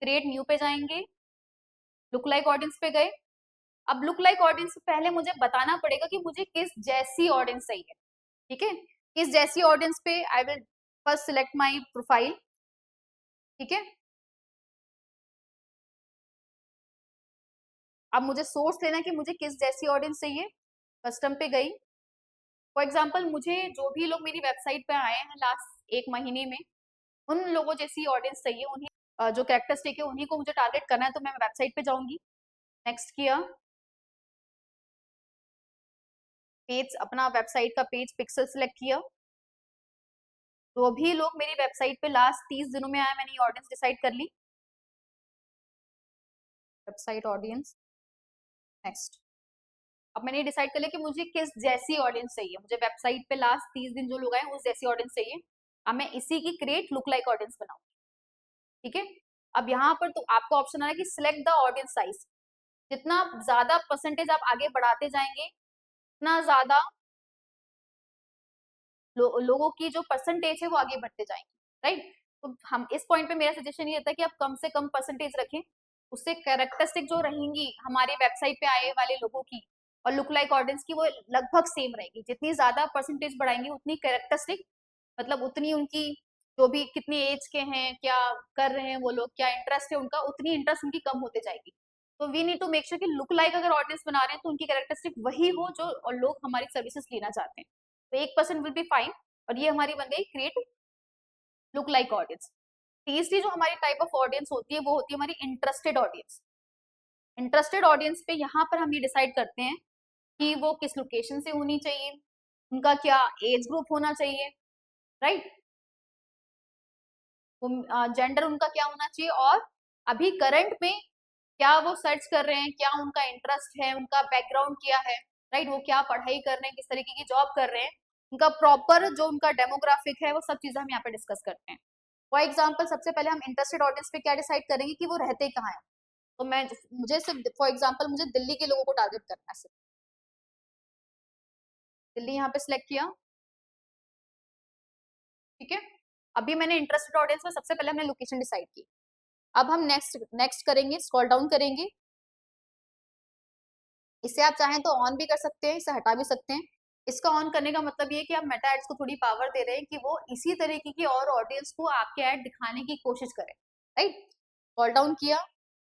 क्रिएट न्यू पे जाएंगे, लुक लाइक ऑडियंस पे गए। अब लुक लाइक ऑडियंस से पहले मुझे बताना पड़ेगा कि मुझे किस जैसी ऑडियंस चाहिए, ठीक है। किस जैसी ऑडियंस पे I will first select my profile, ठीक है। अब मुझे सोर्स लेना है कि मुझे किस जैसी ऑडियंस चाहिए। कस्टम पे गई। फॉर एग्जाम्पल मुझे जो भी लोग मेरी वेबसाइट पे आए हैं लास्ट एक महीने में, उन लोगों जैसी ऑडियंस चाहिए, उन्हीं जो कैरेक्टरिस्टिक है उन्हीं को मुझे टारगेट करना है। तो मैं वेबसाइट पे जाऊंगी, नेक्स्ट किया, पेज, अपना वेबसाइट का पेज पिक्सल सिलेक्ट किया। जो भी लोग मेरी वेबसाइट पे लास्ट 30 दिनों में आए, मैंने ये ऑडियंस डिसाइड कर ली, वेबसाइट ऑडियंस, नेक्स्ट। अब मैंने डिसाइड कर लिया कि मुझे किस जैसी ऑडियंस चाहिए, मुझे वेबसाइट पे लास्ट 30 दिन जो लोग आए उस जैसी ऑडियंस चाहिए। अब मैं इसी की क्रिएट लुक लाइक ऑडियंस बनाऊंगी, ठीक है। अब यहाँ पर तो आपको ऑप्शन आ रहा है कि सिलेक्ट द ऑडियंस साइज। जितना ज्यादा परसेंटेज आप आगे बढ़ाते जाएंगे, उतना ज्यादा लोगों की जो परसेंटेज है वो आगे बढ़ते जाएंगे, राइट। तो हम इस पॉइंट पे मेरा सजेशन ये रहता है कि आप कम से कम परसेंटेज रखें, उससे कैरेक्टरिस्टिक जो रहेंगी हमारे वेबसाइट पे आए वाले लोगों की और लुक लाइक ऑडियंस की, वो लगभग सेम रहेगी। जितनी ज्यादा परसेंटेज बढ़ाएंगे उतनी कैरेक्टरिस्टिक, मतलब उतनी उनकी जो भी कितनी एज के हैं, क्या कर रहे हैं वो लोग, क्या इंटरेस्ट है उनका, उतनी इंटरेस्ट उनकी कम होते जाएगी। तो we need to make sure कि लुक लाइक अगर ऑडियंस बना रहे हैं तो उनकी कैरेक्टरिस्टिक वही हो जो और लोग हमारी सर्विसेज लेना चाहते हैं। तो 1% विल बी फाइन। और ये हमारी बन गई क्रिएट लुक लाइक ऑडियंस। तीसरी जो हमारी टाइप ऑफ ऑडियंस होती है वो होती है हमारी इंटरेस्टेड ऑडियंस। इंटरेस्टेड ऑडियंस पे यहाँ पर हम ये डिसाइड करते हैं कि वो किस लोकेशन से होनी चाहिए, उनका क्या एज ग्रुप होना चाहिए, राइट। जेंडर उनका क्या होना चाहिए, और अभी करंट में क्या वो सर्च कर रहे हैं, क्या उनका इंटरेस्ट है, उनका बैकग्राउंड क्या है, राइट। वो क्या पढ़ाई कर रहे हैं, किस तरीके की जॉब कर रहे हैं, उनका प्रॉपर जो उनका डेमोग्राफिक है, वो सब चीजें हम यहाँ पे डिस्कस करते हैं। फॉर एग्जाम्पल सबसे पहले हम इंटरेस्टेड ऑडियंस पे क्या डिसाइड करेंगे कि वो रहते कहाँ है। तो मैं मुझे सिर्फ फॉर एग्जाम्पल मुझे दिल्ली के लोगों को टारगेट करना है, सिर्फ दिल्ली यहाँ पे सिलेक्ट किया, ठीक है। अभी मैंने इंटरेस्टेड ऑडियंस में सबसे पहले हमने लोकेशन डिसाइड की। अब हम नेक्स्ट नेक्स्ट करेंगे, स्क्रॉल डाउन करेंगे। इसे आप चाहें तो ऑन भी कर सकते हैं, इसे हटा भी सकते हैं। इसका ऑन करने का मतलब ये है कि आप मेटा एड्स को थोड़ी पावर दे रहे हैं कि वो इसी तरीके की और ऑडियंस को आपके ऐड दिखाने की कोशिश करें, राइट। कॉल डाउन किया,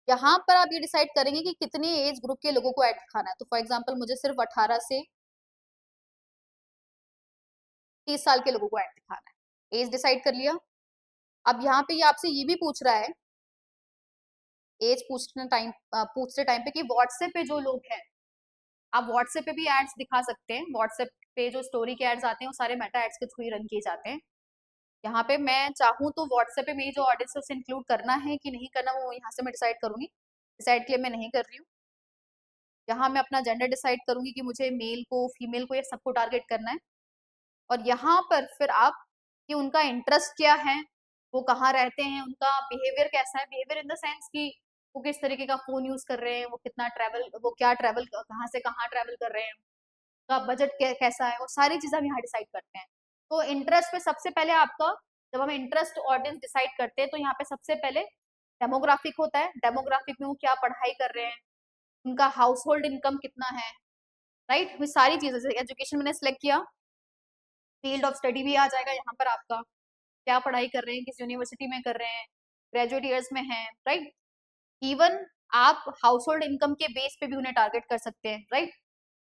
यहाँ पर आप ये डिसाइड करेंगे कि कितने एज ग्रुप के लोगों को ऐड दिखाना है। तो फॉर एग्जांपल मुझे सिर्फ 18 से 30 साल के लोगों को ऐड दिखाना है, एज डिसाइड कर लिया। अब यहाँ पे ये आपसे ये भी पूछ रहा है, एज पूछते टाइम पे कि व्हाट्सएप पे जो लोग हैं, आप व्हाट्सएप पे भी एड्स दिखा सकते हैं। व्हाट्सएप पे जो स्टोरी के एड्स आते हैं वो सारे मेटा एड्स के थ्रू ही रन किए जाते हैं। यहाँ पे मैं चाहूँ तो व्हाट्सएप पे मेरी जो ऑडियंस है उसे इंक्लूड करना है कि नहीं करना, वो यहाँ से मैं डिसाइड करूंगी। डिसाइड के लिए मैं नहीं कर रही हूँ। यहाँ मैं अपना जेंडर डिसाइड करूंगी कि मुझे मेल को, फीमेल को, या सबको टारगेट करना है। और यहाँ पर फिर आप कि उनका इंटरेस्ट क्या है, वो कहाँ रहते हैं, उनका बिहेवियर कैसा है। बिहेवियर इन द सेंस कि वो किस तरीके का फोन यूज कर रहे हैं, वो कितना ट्रैवल, वो क्या ट्रैवल, कहाँ से कहाँ ट्रैवल कर रहे हैं, का बजट कैसा है, वो सारी चीजें हम यहाँ डिसाइड करते हैं। तो इंटरेस्ट पे सबसे पहले आपका, जब हम इंटरेस्ट ऑडियंस डिसाइड करते हैं तो यहाँ पे सबसे पहले डेमोग्राफिक होता है। डेमोग्राफिक में वो क्या पढ़ाई कर रहे हैं, उनका हाउस होल्ड इनकम कितना है, राइट। वो सारी चीजें, एजुकेशन मैंने सिलेक्ट किया, फील्ड ऑफ स्टडी भी आ जाएगा यहाँ पर आपका, क्या पढ़ाई कर रहे हैं, किस यूनिवर्सिटी में कर रहे हैं, ग्रेजुएट ईयर्स में हैं, राइट। इवन आप हाउस होल्ड इनकम के बेस पे भी उन्हें टारगेट कर सकते हैं, राइट।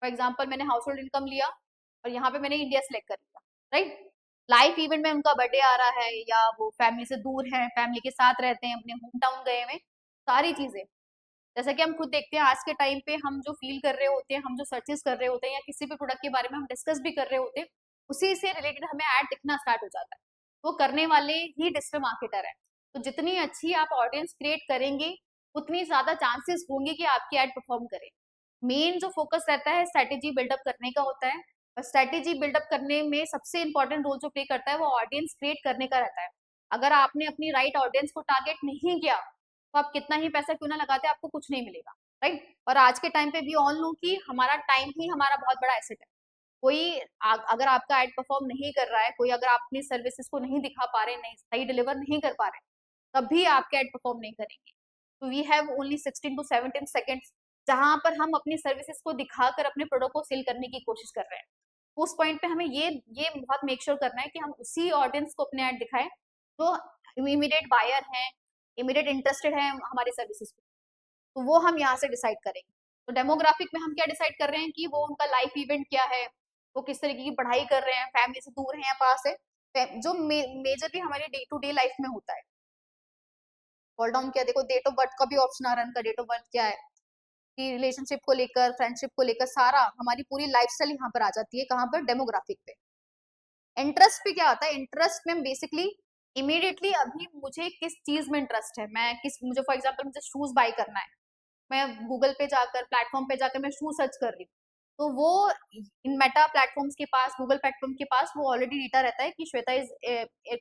फॉर एग्जाम्पल मैंने हाउस होल्ड इनकम लिया और यहाँ पे मैंने इंडिया सेलेक्ट कर लिया, राइट। लाइफ इवेंट में उनका बर्थडे आ रहा है, या वो फैमिली से दूर है, फैमिली के साथ रहते हैं, अपने होम टाउन गए हुए, सारी चीजें। जैसा कि हम खुद देखते हैं आज के टाइम पे, हम जो फील कर रहे होते हैं, हम जो सर्चेस कर रहे होते हैं, या किसी भी प्रोडक्ट के बारे में हम डिस्कस भी कर रहे होते हैं, उसी से रिलेटेड हमें ऐड दिखना स्टार्ट हो जाता है। वो करने वाले ही डिजिटल मार्केटर है। तो जितनी अच्छी आप ऑडियंस क्रिएट करेंगे, उतनी ज्यादा चांसेस होंगे कि आपकी ऐड परफॉर्म करे। मेन जो फोकस रहता है स्ट्रेटेजी बिल्डअप करने का होता है, और स्ट्रेटेजी बिल्डअप करने में सबसे इंपॉर्टेंट रोल जो प्ले करता है वो ऑडियंस क्रिएट करने का रहता है। अगर आपने अपनी राइट ऑडियंस को टारगेट नहीं किया, तो आप कितना ही पैसा क्यों ना लगाते, आपको कुछ नहीं मिलेगा, राइट। और आज के टाइम पे भी ऑन लो कि हमारा टाइम ही हमारा बहुत बड़ा एसेट है। कोई अगर आपका एड परफॉर्म नहीं कर रहा है, कोई अगर आप अपनी सर्विसेज को नहीं दिखा पा रहे, नहीं सही डिलीवर नहीं कर पा रहे, तब भी आपके एड परफॉर्म नहीं करेंगे। तो we have only 16 to 17 seconds जहां पर हम अपनी सर्विसेज को दिखाकर अपने प्रोडक्ट को सेल करने की कोशिश कर रहे हैं। उस पॉइंट पे हमें ये बहुत मेक श्योर करना है कि हम उसी ऑडियंस को अपने ऐड दिखाएं जो इमीडिएट बायर हैं, इमीडिएट इंटरेस्टेड है हमारी सर्विसेज को। तो वो हम यहाँ से डिसाइड करेंगे। तो डेमोग्राफिक में हम क्या डिसाइड कर रहे हैं कि वो उनका लाइफ इवेंट क्या है, वो किस तरीके की पढ़ाई कर रहे हैं, फैमिली से दूर है या पास है, जो मेजरली हमारे डे टू डे लाइफ में होता है। कॉल डाउन किया, देखो डेट ऑफ बर्थ का भी ऑप्शन आ रहा है, उनका डेट ऑफ बर्थ क्या है, कि रिलेशनशिप को लेकर, फ्रेंडशिप को लेकर, सारा हमारी पूरी लाइफस्टाइल यहाँ पर आ जाती है। कहाँ पर, डेमोग्राफिक पे। इंटरेस्ट पे क्या आता है, इंटरेस्ट में बेसिकली इमीडिएटली अभी मुझे किस चीज में इंटरेस्ट है, मैं किस, मुझे फॉर एग्जाम्पल मुझे शूज बाई करना है, मैं गूगल पे जाकर, प्लेटफॉर्म पे जाकर मैं शूज सर्च कर रही हूँ, तो वो इन मेटा प्लेटफॉर्म्स के पास, गूगल प्लेटफॉर्म के पास वो ऑलरेडी डेटा रहता है कि Shweta is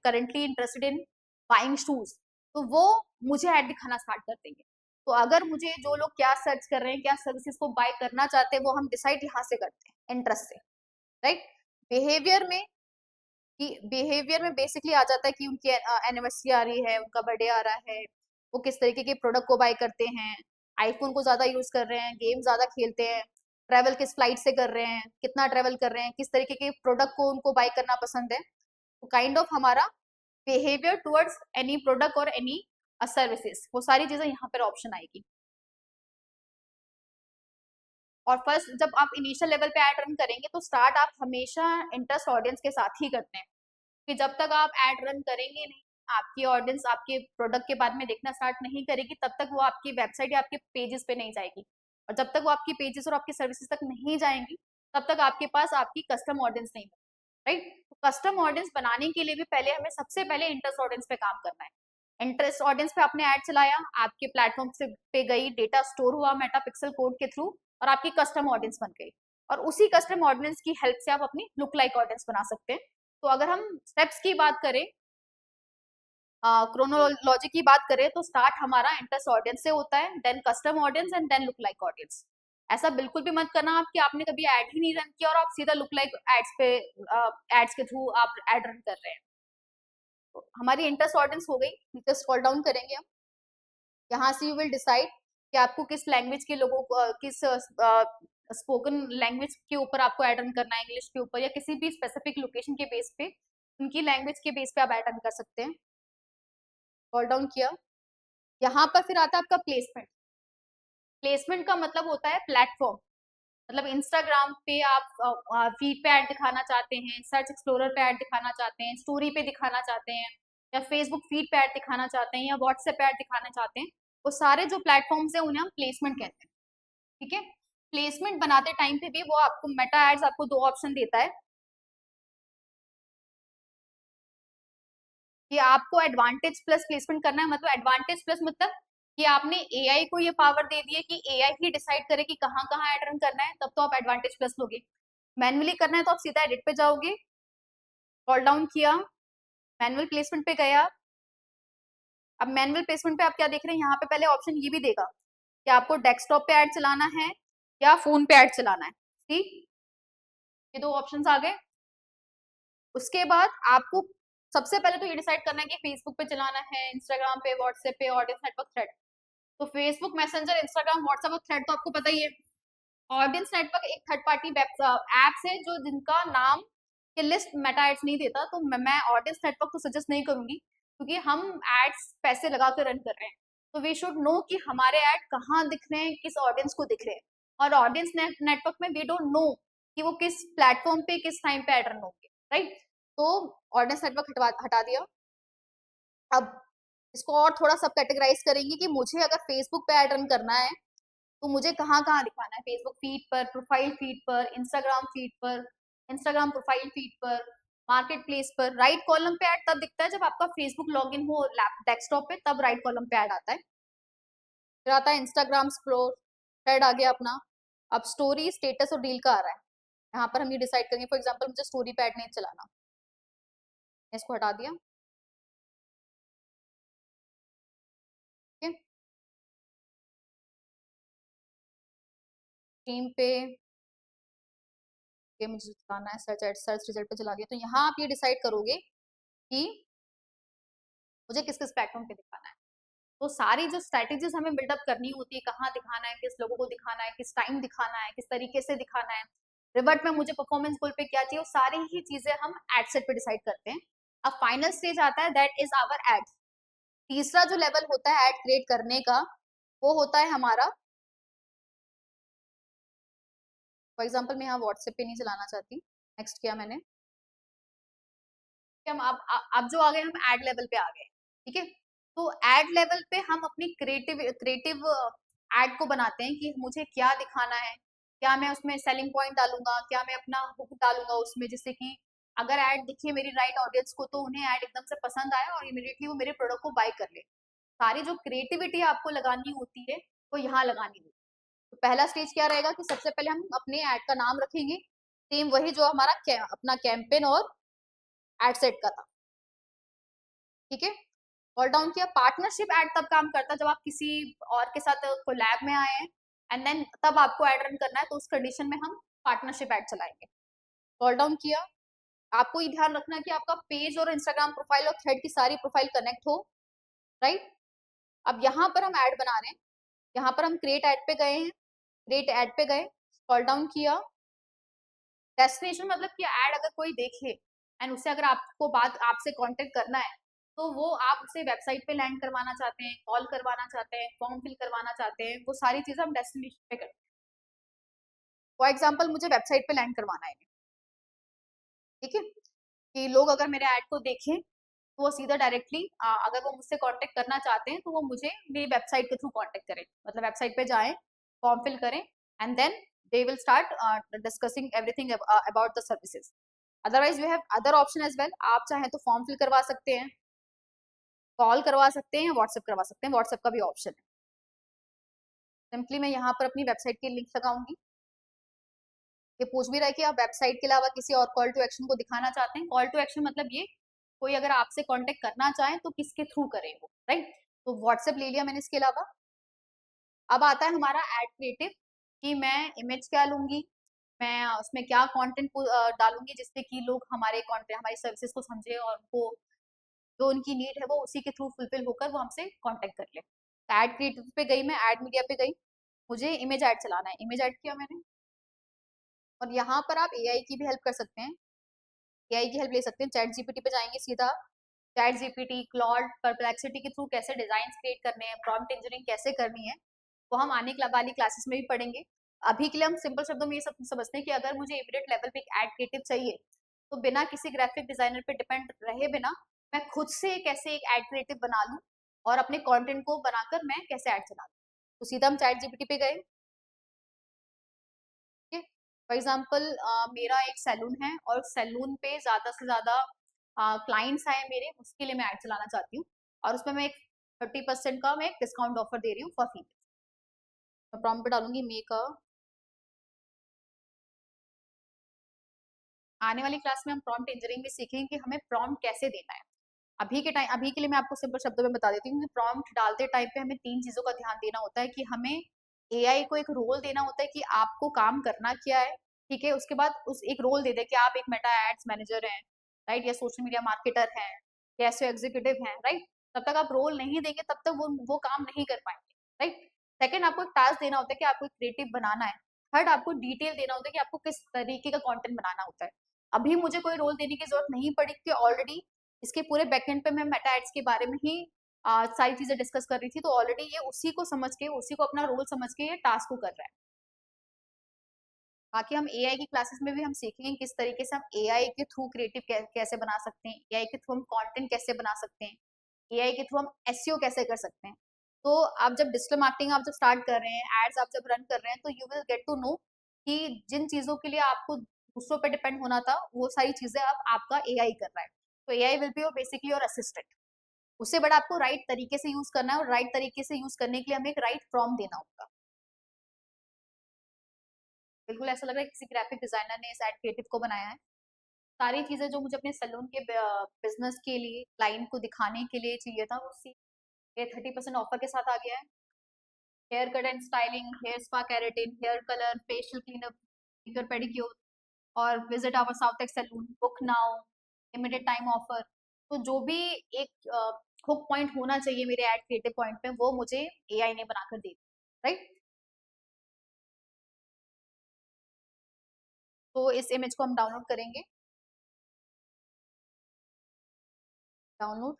currently interested in buying shoes. तो वो मुझे ऐड दिखाना स्टार्ट कर देंगे। तो अगर मुझे जो लोग क्या सर्च कर रहे हैं, क्या सर्विसेज को बाय करना चाहते हैं, वो हम डिसाइड यहाँ से करते हैं, इंटरेस्ट से, राइट। बिहेवियर में, कि बिहेवियर में बेसिकली आ जाता है कि उनकी एनिवर्सरी आ रही है, उनका बर्थडे आ रहा है, वो किस तरीके के प्रोडक्ट को बाय करते हैं, आईफोन को ज्यादा यूज कर रहे हैं, गेम ज्यादा खेलते हैं, ट्रैवल किस फ्लाइट से कर रहे हैं, कितना ट्रैवल कर रहे हैं, किस तरीके के प्रोडक्ट को उनको बाय करना पसंद है। तो काइंड ऑफ हमारा बिहेवियर टुवर्ड्स एनी प्रोडक्ट और एनी सर्विसेज, वो सारी चीजें यहाँ पर ऑप्शन आएगी। और फर्स्ट जब आप इनिशियल लेवल पे ऐड रन करेंगे तो स्टार्ट आप हमेशा इंटरेस्ट ऑडियंस के साथ ही करते हैं, कि जब तक आप ऐड रन करेंगे नहीं, आपकी ऑडियंस आपके प्रोडक्ट के बारे में देखना स्टार्ट नहीं करेगी, तब तक वो आपकी वेबसाइट या आपके पेजेस पे नहीं जाएगी। और जब तक वो आपकी पेजेस और आपकी सर्विसेज तक नहीं जाएंगी, तब तक आपके पास आपकी कस्टम ऑडियंस नहीं होगी, राइट। तो कस्टम ऑडियंस बनाने के लिए भी पहले हमें सबसे पहले इंटरेस्ट ऑडियंस पे काम करना है। इंटरेस्ट ऑडियंस पे आपने ऐड चलाया, आपके प्लेटफॉर्म से पे गई, डेटा स्टोर हुआ मेटा पिक्सल कोड के थ्रू, और आपकी कस्टम ऑडियंस बन गई। और उसी कस्टम ऑडियंस की हेल्प से आप अपनी लुक लाइक ऑडियंस बना सकते हैं। तो अगर हम स्टेप्स की बात करें, क्रोनोलॉजी की बात करें, तो स्टार्ट हमारा इंटरेस्ट ऑडियंस से होता है, then custom audience and then look like audience. ऐसा बिल्कुल भी मत करना आप कि आपने कभी ऐड ही नहीं रन किया और आप सीधा लुक लाइक एड्स पे, एड्स के थ्रू आप ऐड रन कर रहे हैं। तो हमारी इंटरेस्ट ऑडियंस हो गई, नीचे स्क्रॉल डाउन करेंगे हम, यहाँ से यू विल डिसाइड कि आपको किस लैंग्वेज के लोगों को किस स्पोकन लैंग्वेज के ऊपर आपको ऐड रन करना है, इंग्लिश के ऊपर या किसी भी स्पेसिफिक लोकेशन के बेस पे, उनकी लैंग्वेज के बेस पे आप ऐड रन कर सकते हैं। कॉल डाउन किया। यहाँ पर फिर आता है आपका प्लेसमेंट। प्लेसमेंट का मतलब होता है प्लेटफॉर्म। मतलब इंस्टाग्राम पे आप फीड पे ऐड दिखाना चाहते हैं, सर्च एक्सप्लोरर पे ऐड दिखाना चाहते हैं, स्टोरी पे दिखाना चाहते हैं, या फेसबुक फीड पे ऐड दिखाना चाहते हैं, या व्हाट्सएप पे ऐड दिखाना चाहते हैं, वो सारे जो प्लेटफॉर्म्स हैं उन्हें हम प्लेसमेंट कहते हैं। ठीक है। प्लेसमेंट बनाते टाइम पे भी वो आपको मेटा एड्स आपको दो ऑप्शन देता है कि आपको एडवांटेज प्लस प्लेसमेंट करना है। मतलब एडवांटेज प्लस मतलब कि आपने एआई को ये पावर दे दी है कि एआई ही डिसाइड करे कि कहाँ कहाँ ऐड रन करना है, तब तो आप एडवांटेज प्लस लोगे। मैनुअली करना है तो आप सीधा एडिट पे जाओगे, कॉल डाउन किया, मैनुअल प्लेसमेंट पे गए आप। अब मैनुअल प्लेसमेंट पे आप क्या देख रहे हैं, यहाँ पे पहले ऑप्शन ये भी देगा कि आपको डेस्कटॉप पे ऐड चलाना है या फोन पे ऐड चलाना है। ठीक, ये दो ऑप्शंस आ गए। उसके बाद आपको सबसे पहले तो ये डिसाइड करना है कि फेसबुक पे चलाना है, इंस्टाग्राम पे, व्हाट्सएप पे, ऑडियंस नेटवर्क, थ्रेड। तो फेसबुक मैसेंजर, इंस्टाग्राम, व्हाट्सएप और थ्रेड तो आपको पता ही है। ऑडियंस नेटवर्क एक थर्ड पार्टी वेब एप्स है जो जिनका नाम की लिस्ट मेटा एड्स नहीं देता, तो मैं ऑडियंस नेटवर्क तो सजेस्ट नहीं करूंगी क्योंकि हम एड्स पैसे लगा कर रन कर रहे हैं। तो वी शुड नो कि हमारे ऐड कहाँ दिख रहे हैं, किस ऑडियंस को दिख रहे हैं। और ऑडियंस नेटवर्क में वी डोंट नो कि वो किस प्लेटफॉर्म पे किस टाइम पे ऐड रन होंगे, राइट। तो ऑडियंस नेटवर्क हटा दिया। अब इसको और थोड़ा सब कैटेगराइज करेंगे कि मुझे अगर फेसबुक पे ऐड रन करना है तो मुझे कहाँ कहाँ दिखाना है, फेसबुक फीड पर, प्रोफाइल फीड पर, इंस्टाग्राम फीड पर, इंस्टाग्राम प्रोफाइल फीड पर, मार्केट प्लेस पर। राइट कॉलम पे ऐड तब दिखता है जब आपका फेसबुक लॉगिन हो डेस्कटॉप पे, तब राइट कॉलम पे ऐड आता है। फिर आता है इंस्टाग्राम स्क्रोल, थ्रेड आ गया अपना। अब स्टोरी, स्टेटस और रील का आ रहा है। यहाँ पर हम ये डिसाइड करेंगे, फॉर एग्जाम्पल मुझे स्टोरी पे ऐड नहीं चलाना, इसको हटा दिया। ठीक है, स्ट्रीम पे ये मुझे चलाना है, सर्च रिजल्ट पे चला दिया। तो यहाँ आप ये डिसाइड करोगे कि मुझे किस किस प्लेटफॉर्म पे दिखाना है। तो सारी जो स्ट्रैटेजीज हमें बिल्डअप करनी होती है, कहाँ दिखाना है, किस लोगों को दिखाना है, किस टाइम दिखाना है, किस तरीके से दिखाना है, रिवर्ट में मुझे परफॉर्मेंस गोल पे क्या चाहिए, वो सारी ही चीजें हम एड सेट पे डिसाइड करते हैं। अब फाइनल स्टेज आता है, दैट इज आवर एड। तीसरा जो लेवल होता है एड क्रिएट करने का, वो होता है हमारा, फॉर एग्जाम्पल मैं यहाँ व्हाट्सएप पे नहीं चलाना चाहती, नेक्स्ट किया मैंने। हम अब जो आ गए, हम एड लेवल पे आ गए। ठीक है, तो एड लेवल पे हम अपनी क्रिएटिव क्रिएटिव एड को बनाते हैं कि मुझे क्या दिखाना है, क्या मैं उसमें सेलिंग पॉइंट डालूंगा, क्या मैं अपना हुक डालूंगा उसमें, जिससे कि अगर एड दिखे मेरी राइट ऑडियंस को तो उन्हें एड एकदम से पसंद आए और इमीडिएटली वो मेरे प्रोडक्ट को बाय कर ले। सारी जो क्रिएटिविटी आपको लगानी होती है वो यहाँ लगानी होती है। तो पहला स्टेज क्या रहेगा कि सबसे पहले हम अपने ऐड का नाम रखेंगे, सेम वही जो हमारा अपना कैंपेन और एड सेट का था। ठीक है, कॉल डाउन किया। पार्टनरशिप ऐड तब काम करता है जब आप किसी और के साथ कोलैब में आए हैं एंड देन तब आपको ऐड रन करना है, तो उस कंडीशन में हम पार्टनरशिप ऐड चलाएंगे। कॉल डाउन किया। आपको ये ध्यान रखना है कि आपका पेज और इंस्टाग्राम प्रोफाइल और थ्रेड की सारी प्रोफाइल कनेक्ट हो, राइट। अब यहाँ पर हम ऐड बना रहे हैं, यहाँ पर हम क्रिएट ऐड पे गए हैं, क्रिएट ऐड पे गए, कॉल डाउन किया। डेस्टिनेशन मतलब कि ऐड अगर कोई देखे एंड उससे अगर आपको बात आपसे कांटेक्ट करना है, तो वो आप उसे वेबसाइट पे लैंड करवाना चाहते हैं, कॉल करवाना चाहते हैं, फॉर्म फिल करवाना चाहते हैं, वो सारी चीजें हम डेस्टिनेशन पे करते हैं। फॉर एग्जाम्पल मुझे वेबसाइट पे लैंड करवाना है, ठीक है, कि लोग अगर मेरे ऐड को देखें तो वो सीधा डायरेक्टली अगर वो मुझसे कांटेक्ट करना चाहते हैं तो वो मुझे मेरी वेबसाइट के थ्रू कांटेक्ट करें। मतलब वेबसाइट पे जाएं, फॉर्म फिल करें and then they will start discussing everything about the services. Otherwise you have other option as well. आप चाहें तो फॉर्म फिल करवा सकते हैं, कॉल करवा सकते हैं, व्हाट्सएप करवा सकते हैं, व्हाट्सएप का भी ऑप्शन है। सिंपली मैं यहाँ पर अपनी वेबसाइट की लिंक लगाऊंगी। ये पूछ भी रहा है कि आप वेबसाइट के अलावा किसी और कॉल टू एक्शन को दिखाना चाहते हैं। कॉल टू एक्शन मतलब ये, कोई अगर आपसे कांटेक्ट करना चाहे तो किसके थ्रू करें वो, राइट। तो व्हाट्सएप ले लिया मैंने इसके अलावा। अब आता है हमारा एड क्रिएटिव, कि मैं इमेज क्या लूंगी, मैं उसमें क्या कंटेंट डालूंगी जिससे कि लोग हमारे कंटेंट, हमारी सर्विसेज को समझे और उनको जो उनकी नीड है वो उसी के थ्रू फुलफिल होकर वो हमसे कांटेक्ट कर ले। ऐड क्रिएटिव पे गई, मैं ऐड मीडिया पे गई, मुझे इमेज ऐड चलाना है, इमेज ऐड किया मैंने। और यहाँ पर आप एआई की भी हेल्प कर सकते हैं, एआई की हेल्प ले सकते हैं। चैट जीपीटी पे जाएंगे सीधा, चैट जीपीटी, क्लॉड, परप्लेक्सिटी के थ्रू कैसे डिजाइन क्रिएट करने हैं, प्रॉम्प्ट इंजीनियरिंग कैसे करनी है, वो हम आने वाली क्लासेस में भी पढ़ेंगे। अभी के लिए हम सिंपल शब्दों में ये सब समझते हैं कि अगर मुझे इमीडिएट लेवल पे एक एड क्रिएटिव चाहिए, तो बिना किसी ग्राफिक डिजाइनर पे डिपेंड रहे बिना मैं खुद से कैसे एक एड क्रिएटिव बना लूं और अपने कंटेंट को बनाकर मैं कैसे ऐड चला लूं। तो सीधा हम चैट जीपीटी पे गए। फॉर एग्जाम्पल मेरा एक सैलून है और सैलून पे ज्यादा से ज्यादा क्लाइंट्स आए मेरे, उसके लिए मैं ऐड चलाना चाहती हूँ और उसमें मैं एक 30% का मैं एक डिस्काउंट ऑफर दे रही हूँ फॉर फीमेल। मैं प्रॉम्प्ट पे डालूंगी मेक अ, आने वाली क्लास में हम प्रॉम्प्ट इंजीनियरिंग में सीखेंगे कि हमें प्रॉम्प्ट कैसे देना है। अभी के लिए मैं आपको सिंपल शब्दों में बता देती हूँ कि प्रॉम्प्ट डालते टाइम पे हमें 3 चीजों का ध्यान देना होता है कि हमें एआई को एक रोल देना होता है कि आपको काम करना क्या है, ठीक है। उसके बाद उस एक रोल दे दे कि आप एक मेटा एड्स मैनेजर हैं, राइट, या सोशल मीडिया मार्केटर हैं, या एसईओ एग्जीक्यूटिव हैं, राइट। तब तक आप रोल नहीं देंगे तब तक वो काम नहीं कर पाएंगे, राइट। सेकंड, आपको एक टास्क देना होता है कि आपको एक क्रिएटिव बनाना है। थर्ड, आपको डिटेल देना होता है कि आपको किस तरीके का कंटेंट बनाना होता है। अभी मुझे कोई रोल देने की जरूरत नहीं पड़ी क्योंकि ऑलरेडी इसके पूरे बैकएंड पे मैं मेटा एड्स के बारे में ही सारी चीजें डिस्कस कर रही थी, तो ऑलरेडी ये उसी को समझ के, उसी को अपना रोल समझ के ये टास्क को कर रहा है। बाकी हम एआई की क्लासेस में भी हम सीखेंगे किस तरीके से हम एआई के थ्रू क्रिएटिव कैसे बना सकते हैं, एआई के थ्रू हम कंटेंट कैसे बना सकते हैं, एआई के थ्रू हम एसईओ कैसे कर सकते हैं। तो आप जब डिजिटल मार्केटिंग आप जब स्टार्ट कर रहे हैं, एड्स आप जब रन कर रहे हैं, तो you will get to know कि जिन चीजों के लिए आपको दूसरों पर डिपेंड होना था वो सारी चीजें अब आपका एआई कर रहा है। तो AI will be your basically your assistant. उससे बड़ा आपको राइट तरीके से यूज करना है और राइट तरीके से यूज करने के लिए हमें एक राइट प्रॉम्प्ट देना होगा। बिल्कुल ऐसा लग रहा है किसी ग्राफिक डिजाइनर ने इस एड क्रिएटिव को बनाया है। सारी चीजें जो मुझे अपने सैलून के बिजनेस के लिए क्लाइंट को दिखाने के लिए चाहिए था, वो ये 30% ऑफर के साथ आ गया है। Haircut and styling, hair spa, keratin, hair colour, facial cleanup, finger pedicure, और visit our South Ex salon, book now, limited time offer. तो जो भी एक हुक पॉइंट होना चाहिए मेरे एड क्रिएटिव पॉइंट पे, वो मुझे एआई ने बनाकर दे दिया, राइट। तो इस इमेज को हम डाउनलोड करेंगे, डाउनलोड।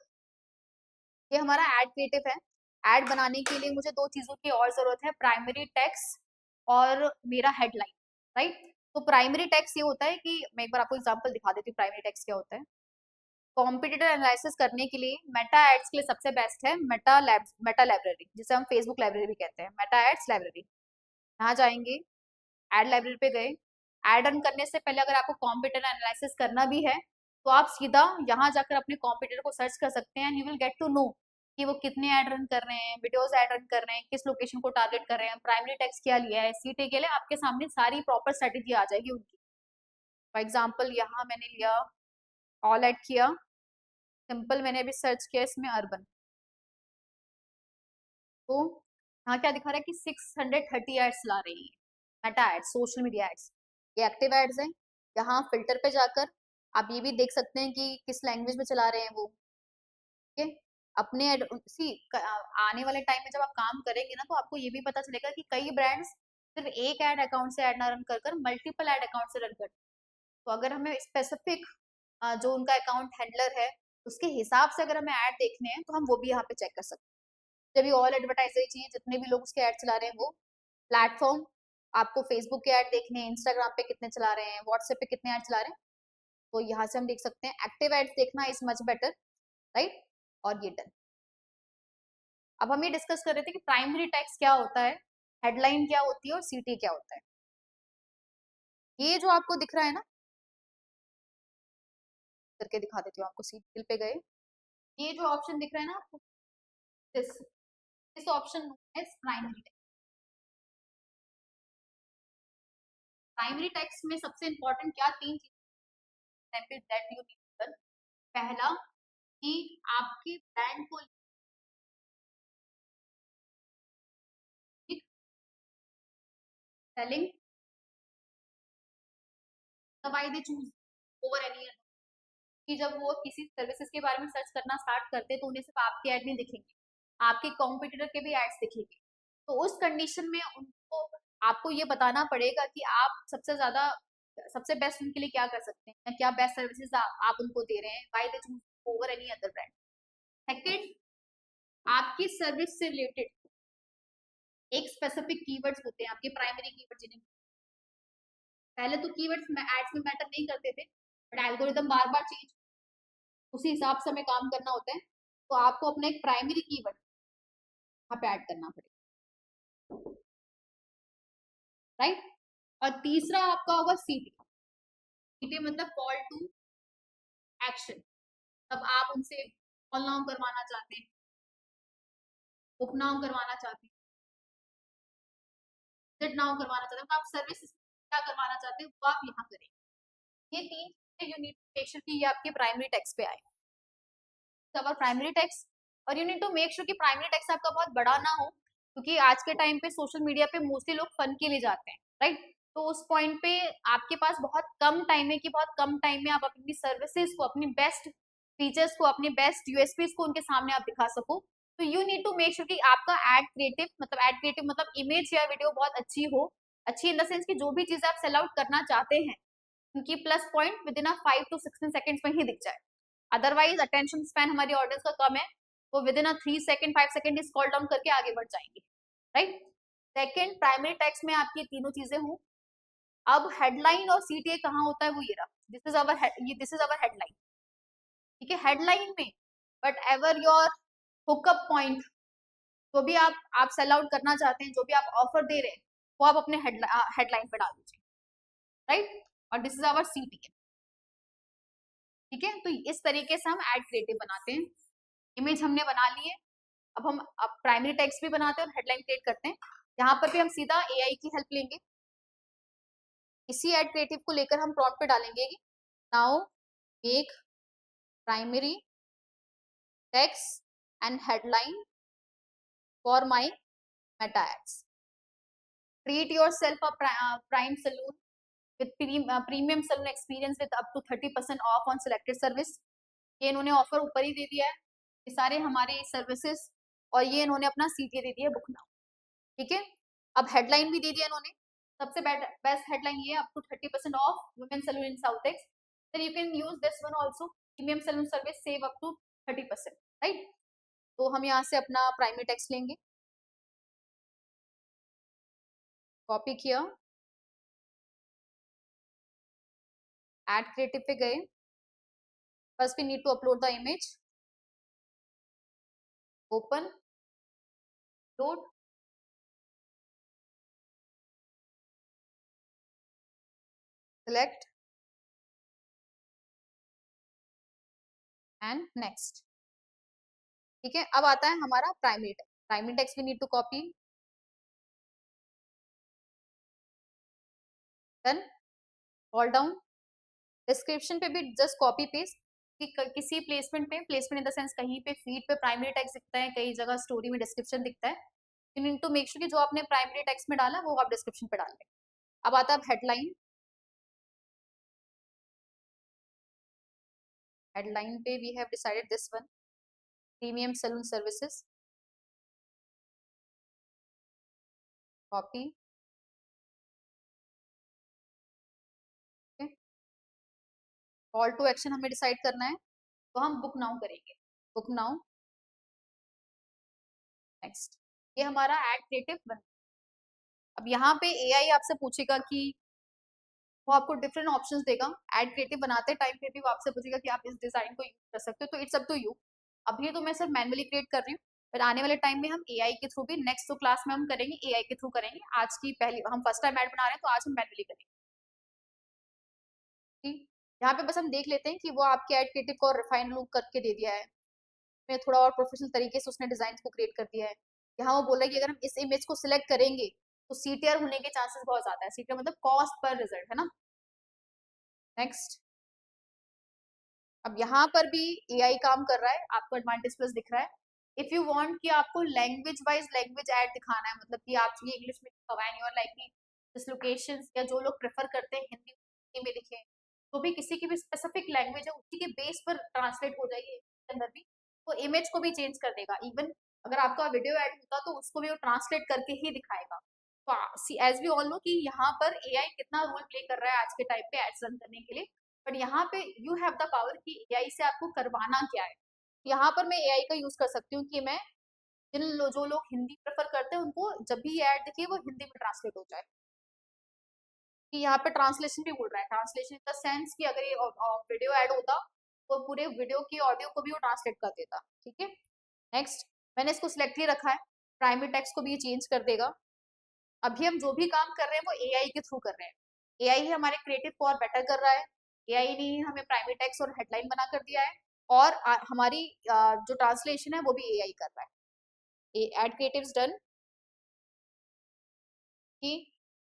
ये हमारा एड क्रिएटिव है। एड बनाने के लिए मुझे दो चीजों की और जरूरत है, प्राइमरी टेक्स्ट और मेरा हेडलाइन, राइट। तो प्राइमरी टेक्स्ट ये होता है कि मैं एक बार आपको एग्जांपल दिखा देती हूँ प्राइमरी टेक्स्ट क्या होता है। कॉम्पिटिटर एनालिसिस करने के लिए मेटा एड्स के लिए सबसे बेस्ट है मेटा लाइब्रेरी, जिसे हम फेसबुक लाइब्रेरी भी कहते हैं, मेटा एड्स लाइब्रेरी। यहाँ जाएंगे, एड लाइब्रेरी पे गए। एड रन करने से पहले अगर आपको कॉम्पिटिटर एनालिसिस करना भी है, तो आप सीधा यहाँ जाकर अपने कॉम्पिटिटर को सर्च कर सकते हैं, you will get to know कि वो कितने ऐड रन कर रहे हैं, वीडियोस ऐड रन कर रहे हैं, किस लोकेशन को टारगेट कर रहे हैं, प्राइमरी टेक्स्ट क्या लिया है, सीटी के लिए आपके सामने सारी प्रॉपर स्ट्रेटेजी आ जाएगी उनकी। फॉर एग्जाम्पल यहाँ मैंने लिया, ऑल ऐड किया, सिंपल मैंने अभी सर्च किया इसमें अर्बन, तो यहाँ क्या दिखा रहा है कि 630 एड्स ला रही है Meta ads, social media ads. ये एक्टिव एड्स हैं। यहाँ फिल्टर पे जाकर आप ये भी देख सकते हैं कि किस लैंग्वेज में चला रहे हैं वो, ठीक है। अपने सी आने वाले टाइम में जब आप काम करेंगे ना, तो आपको ये भी पता चलेगा कि कई ब्रांड्स सिर्फ एक ऐड अकाउंट से ऐड ना रन कर कर मल्टीपल ऐड अकाउंट से रन करते हैं। तो अगर हमें स्पेसिफिक जो उनका अकाउंट हैंडलर है उसके हिसाब से अगर हमें ऐड देखने हैं, तो हम वो भी यहाँ पे चेक कर सकते हैं। जब ये ऑल एडवर्टाइजर चाहिए, जितने भी लोग उसके ऐड चला रहे हैं, वो प्लेटफॉर्म, आपको फेसबुक के ऐड देखने हैं, इंस्टाग्राम पे कितने चला रहे हैं, व्हाट्सएप पे कितने ऐड चला रहे हैं, तो यहाँ से हम देख सकते हैं। एक्टिव एड्स देखना इज मच बेटर, राइट। और ये डन। अब हम ये डिस्कस कर रहे थे कि प्राइमरी टेक्स्ट क्या होता है, हेडलाइन क्या होती है और सीटी क्या होता है। ये जो आपको दिख रहा है ना, करके दिखा देती हूँ आपको, सीटी पे गए, ये जो ऑप्शन दिख रहा है ना आपको, this this option is primary text. Primary text में सबसे इंपॉर्टेंट क्या तीन चीजें दैट यू नीड। पहला, कि आपके ब्रांड को सेलिंग दवाई they choose over any other, कि जब वो किसी सर्विसेज के बारे में सर्च करना स्टार्ट करते हैं तो उन्हें सिर्फ आपके ऐड नहीं दिखेंगे, आपके कॉम्पिटिटर के भी एड्स दिखेंगे। तो उस कंडीशन में उनको आपको ये बताना पड़ेगा कि आप सबसे बेस्ट उनके लिए क्या कर सकते हैं, क्या बेस्ट सर्विसेज आप उनको दे रहे हैं, why they choose over any other brand. Second, आपकी सर्विस से रिलेटेड एक स्पेसिफिक कीवर्ड्स होते हैं, आपके प्राइमरी कीवर्ड जिन्हें पहले तो कीवर्ड्स एड्स में मैटर नहीं करते थे, but algorithm bar bar change, उसी हिसाब से हमें काम करना होता है। तो आपको अपना एक प्राइमरी कीवर्ड यहाँ पे ऐड करना पड़ेगा, राइट। और तीसरा आपका होगा सीटी। सीटी मतलब कॉल टू एक्शन। अब आप उनसे कॉल नाउ करवाना चाहते हैं, बुक नाउ करवाना चाहते हैं, विजिट नाउ करवाना चाहते हैं, तो आप सर्विस क्या करवाना चाहते हैं वो आप यहाँ करेंगे। ये तीन you need to make sure कि ये आपके प्राइमरी टेक्स्ट पे आए, अवर प्राइमरी टेक्स्ट। और you need to make sure कि प्राइमरी टेक्स्ट आपका बहुत बड़ा ना हो, क्योंकि आज के टाइम पे सोशल मीडिया पे मोस्टली लोग फन के लिए जाते हैं, राइट। तो उस पॉइंट पे आपके पास बहुत कम टाइम है कि बहुत कम टाइम में आप अपनी सर्विसेज को, अपनी बेस्ट फीचर्स को, अपने बेस्ट यूएसपीज को उनके सामने आप दिखा सको। तो you need to make sure कि आपका एड क्रिएटिव मतलब इमेज या वीडियो बहुत अच्छी हो, अच्छी इन द सेंस कि जो भी चीजें आप सेल आउट करना चाहते हैं उनकी plus point with in 5 to 16 seconds में ही दिख जाए। अदरवाइज अटेंशन स्पैन हमारी ऑडियंस का कम है, वो with in 3 second 5 second he scroll down करके आगे बढ़ जाएंगे, राइट। सेकंड, प्राइमरी टेक्स्ट में आपकी तीनों चीजें हों। अब हेडलाइन और सीटीए कहाँ होता है वो ये रहा, दिस इज अवर हेडलाइन, ठीक है। हेडलाइन में but ever your hookup point, जो भी आप सेल आउट करना चाहते हैं, जो भी आप ऑफर दे रहे हैं, वो आप अपने हेडलाइन पे डाल दीजिए, राइट। और दिस इज आवर सीटीए, ठीक है। तो इस तरीके से हम एड क्रिएटिव बनाते हैं। इमेज हमने बना ली है, अब हम प्राइमरी टेक्स्ट भी बनाते हैं और हेडलाइन क्रिएट करते हैं। यहाँ पर भी हम सीधा एआई की हेल्प लेंगे। इसी एड क्रिएटिव को लेकर हम प्रॉम्प्ट पे डालेंगे कि now make primary text and headline for my Meta ads, treat yourself a prime salon with premium salon experience with up to 30% off on selected service. ये इन्होंने ऑफर ऊपर ही दे दिया है, ये सारे हमारे सर्विसेज, और ये इन्होंने अपना सीटीए दे दिया है बुक नाउ, ठीक है। अब हेडलाइन भी दे दिया इन्होंने, सबसे बेस्ट हेडलाइन ये up to 30% off women salon in South Ex, then you can use this one also, premium salon service save up to 30%, right. तो हम यहाँ से अपना प्राइमरी टेक्स्ट लेंगे, कॉपी किया, एड क्रिएटिव पे गए, first we need to upload the image, open, load, select and next, ठीक है। अब आता है हमारा primary text. Primary text we need to copy, then scroll down, description पे भी जस्ट कॉपी पेस्ट, कि किसी प्लेसमेंट इन द सेंस कहीं पे फीड पे प्राइमरी टेक्स्ट दिखता है, कई जगह स्टोरी में डिस्क्रिप्शन दिखता है, you need to make sure कि जो आपने प्राइमरी टेक्स्ट में डाला वो आप डिस्क्रिप्शन पे डाल दें। अब आता है हेडलाइन, हेडलाइन पे we have decided this one, premium salon services, copy, call to action हमें डिसाइड करना है, तो हम बुक नाउ करेंगे, बुक नाउ, नेक्स्ट। ये हमारा एड क्रिएटिव बन। अब यहाँ पे एआई आपसे पूछेगा कि वो आपको डिफरेंट ऑप्शंस देगा, एड क्रिएटिव बनाते टाइम पे भी वो आपसे पूछेगा कि आप इस डिजाइन को यूज कर सकते हो, तो इट्स अप टू यू। अभी तो मैं सिर्फ मैनुअली क्रिएट कर रही हूँ, फिर आने वाले टाइम में हम एआई के थ्रू भी, नेक्स्ट तो क्लास में हम करेंगे एआई के थ्रू करेंगे, आज की पहली हम फर्स्ट टाइम ऐड बना रहे हैं तो आज हम मैनुअली करेंगे, ठीक। यहाँ पे बस हम देख लेते हैं कि वो आपके एड क्रिएटिव को रिफाइन लुक करके दे दिया है, मैं थोड़ा और प्रोफेशनल तरीके से उसने डिजाइन को क्रिएट कर दिया है। यहाँ वो बोला कि अगर हम इस इमेज को सिलेक्ट करेंगे तो सीटीआर होने के चांसेस बहुत ज्यादा है, सीटीआर मतलब कॉस्ट पर रिजल्ट, है ना। नेक्स्ट, अब यहाँ पर भी एआई काम कर रहा है, आपको एडवांटेज प्लस दिख रहा है। इफ यू वांट कि आपको लैंग्वेज वाइज लैंग्वेज ऐड दिखाना है, मतलब कि आप ये इंग्लिश में लिखवाएं और लाइक कि जिस लोकेशंस या जो लोग प्रेफर करते हैं हिंदी में लिखें, तो भी किसी की भी स्पेसिफिक लैंग्वेज है उसी के बेस पर ट्रांसलेट हो जाएगी के अंदर भी, तो इमेज को भी चेंज कर देगा। इवन अगर आपका वीडियो ऐड होता तो उसको भी वो ट्रांसलेट करके ही दिखाएगा। तो एज वी ऑल नो कि यहाँ पर एआई कितना रोल प्ले कर रहा है आज के टाइम पे एड्स रन करने के लिए, बट यहाँ पे यू हैव द पावर कि एआई से आपको करवाना क्या है। यहाँ पर मैं एआई का यूज कर सकती हूँ कि मैं जो लोग हिंदी प्रेफर करते हैं उनको जब भी ऐड दिखे वो हिंदी में ट्रांसलेट हो जाए। कि यहाँ पे ट्रांसलेशन भी बोल रहा है, ट्रांसलेशन इन द सेंस कि अगर ये वीडियो ऐड होता तो पूरे वीडियो की ऑडियो को भी वो ट्रांसलेट कर देता। ठीक है, नेक्स्ट मैंने इसको सिलेक्ट ही रखा है, प्राइमरी टेक्स्ट को भी ये चेंज कर देगा। अभी हम जो भी काम कर रहे हैं वो एआई के थ्रू कर रहे हैं, एआई ही हमारे क्रिएटिव को और बेटर कर रहा है, एआई ने ही हमें प्राइमरी टेक्स्ट और हेडलाइन बना कर दिया है, और हमारी जो ट्रांसलेशन है वो भी एआई कर रहा है। एड क्रिएटिव्स डन, कि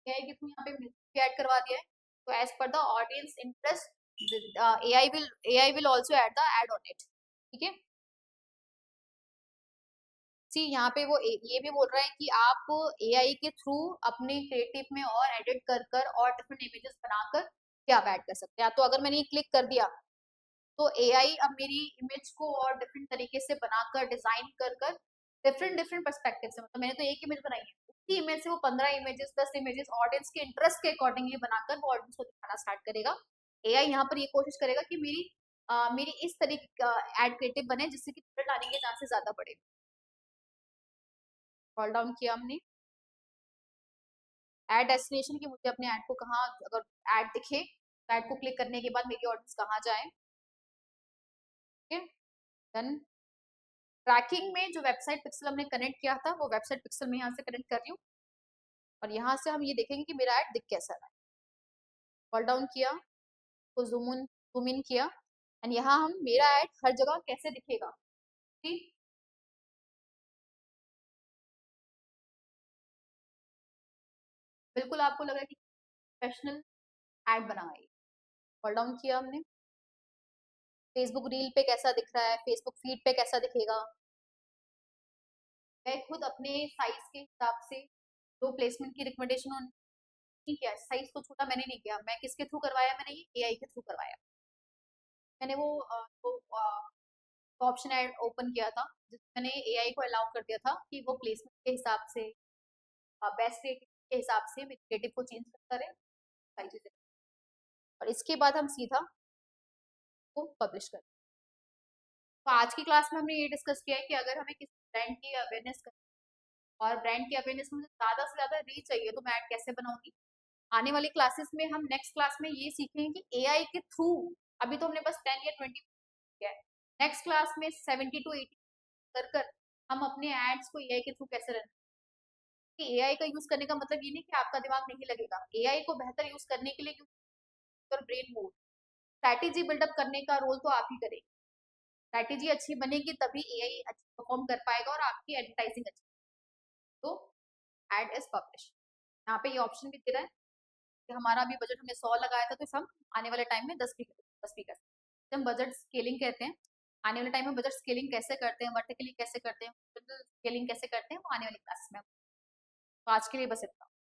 एआई के थ्रू यहाँ पे म्यूजिक ऐड करवा दिया है, तो as per the audience interest AI will also add the ad on it. ठीक है, सी यहाँ पे वो ये भी बोल रहा है कि आप एआई के थ्रू अपने क्रिएटिव में और एडिट कर कर और डिफरेंट इमेजेस बनाकर क्या आप ऐड कर सकते हैं। तो अगर मैंने ये क्लिक कर दिया तो एआई अब मेरी इमेज को और डिफरेंट तरीके से बनाकर डिजाइन कर कर डिफरेंट डिफरेंट पर्सपेक्टिव से, मतलब मैंने तो एक इमेज बनाई है, उसी इमेज से वो 15 इमेजेस 10 इमेजेस ऑडियंस के इंटरेस्ट के अकॉर्डिंगली बनाकर वो ऑडियंस को दिखाना स्टार्ट करेगा। एआई यहाँ पर ये कोशिश करेगा कि मेरी इस तरीके का एड क्रिएटिव बने जिससे कि रिजल्ट आने के चांसेस ज्यादा बढ़े। कॉल डाउन किया हमने एड डेस्टिनेशन की, मुझे अपने ऐड को कहाँ, अगर ऐड दिखे तो ऐड को क्लिक करने के बाद मेरी ऑडियंस कहाँ जाए। ठीक है, देन ट्रैकिंग में जो वेबसाइट पिक्सल हमने कनेक्ट किया था वो वेबसाइट पिक्सल में यहाँ से कनेक्ट कर रही हूँ, और यहाँ से हम ये देखेंगे कि मेरा ऐड दिख कैसा रहा है। कॉल डाउन किया तो जूम इन किया, एंड यहाँ हम मेरा ऐड हर जगह कैसे दिखेगा। ठीक, बिल्कुल आपको लगा कि प्रोफेशनल ऐड बना है। कॉल डाउन किया हमने, फेसबुक रील पे कैसा दिख रहा है, फेसबुक फीड पे कैसा दिखेगा। मैं खुद अपने साइज के हिसाब से जो प्लेसमेंट की रिकमेंडेशन नहीं किया, साइज को छोटा मैंने नहीं किया, मैं किसके थ्रू करवाया, मैंने ये एआई के थ्रू करवाया। मैंने वो ऑप्शन ऐड ओपन किया था जिसमें मैंने एआई को अलाउ कर दिया था कि वो प्लेसमेंट के हिसाब से बेस्ट रेटिंग के हिसाब से मेरे क्रिएटिव को चेंज करता रहे सारी चीजें, और इसके बाद हम सीधा वो पब्लिश करें। तो आज की क्लास में हमने ये डिस्कस किया है कि अगर हमें किसी ब्रांड की अवेयरनेस और ब्रांड की अवेयरनेस में ज्यादा से ज्यादा रीच चाहिए तो मैं ऐड कैसे बनाऊंगी। आने वाली क्लासेस में हम नेक्स्ट क्लास में ये सीखेंगे कि एआई के थ्रू, अभी तो हमने बस 10 या 20 किया है, नेक्स्ट क्लास में 70 to 80 कर कर हम अपने एड्स को एआई के थ्रू कैसे रन। कि एआई का यूज करने का मतलब ये नहीं कि आपका दिमाग नहीं लगेगा, एआई को बेहतर यूज करने के लिए your brain mode, strategy buildup करने का रोल तो आप ही करेंगे। स्ट्रैटेजी अच्छी बनेगी तभी एआई अच्छा परफॉर्म कर पाएगा और आपकी एडवर्टाइजिंग अच्छी। तो एड इज पब्लिश, यहाँ पे ये ऑप्शन भी दे रहा है कि हमारा अभी बजट हमने 100 लगाया था, तो हम आने वाले टाइम में 10 भी कर सकते हैं। हम बजट स्केलिंग कहते हैं, आने वाले टाइम में बजट स्केलिंग कैसे करते हैं, वर्टिकली कैसे करते हैं, स्केलिंग कैसे करते हैं, वो आने वाली क्लास में। तो आज के लिए बस इतना।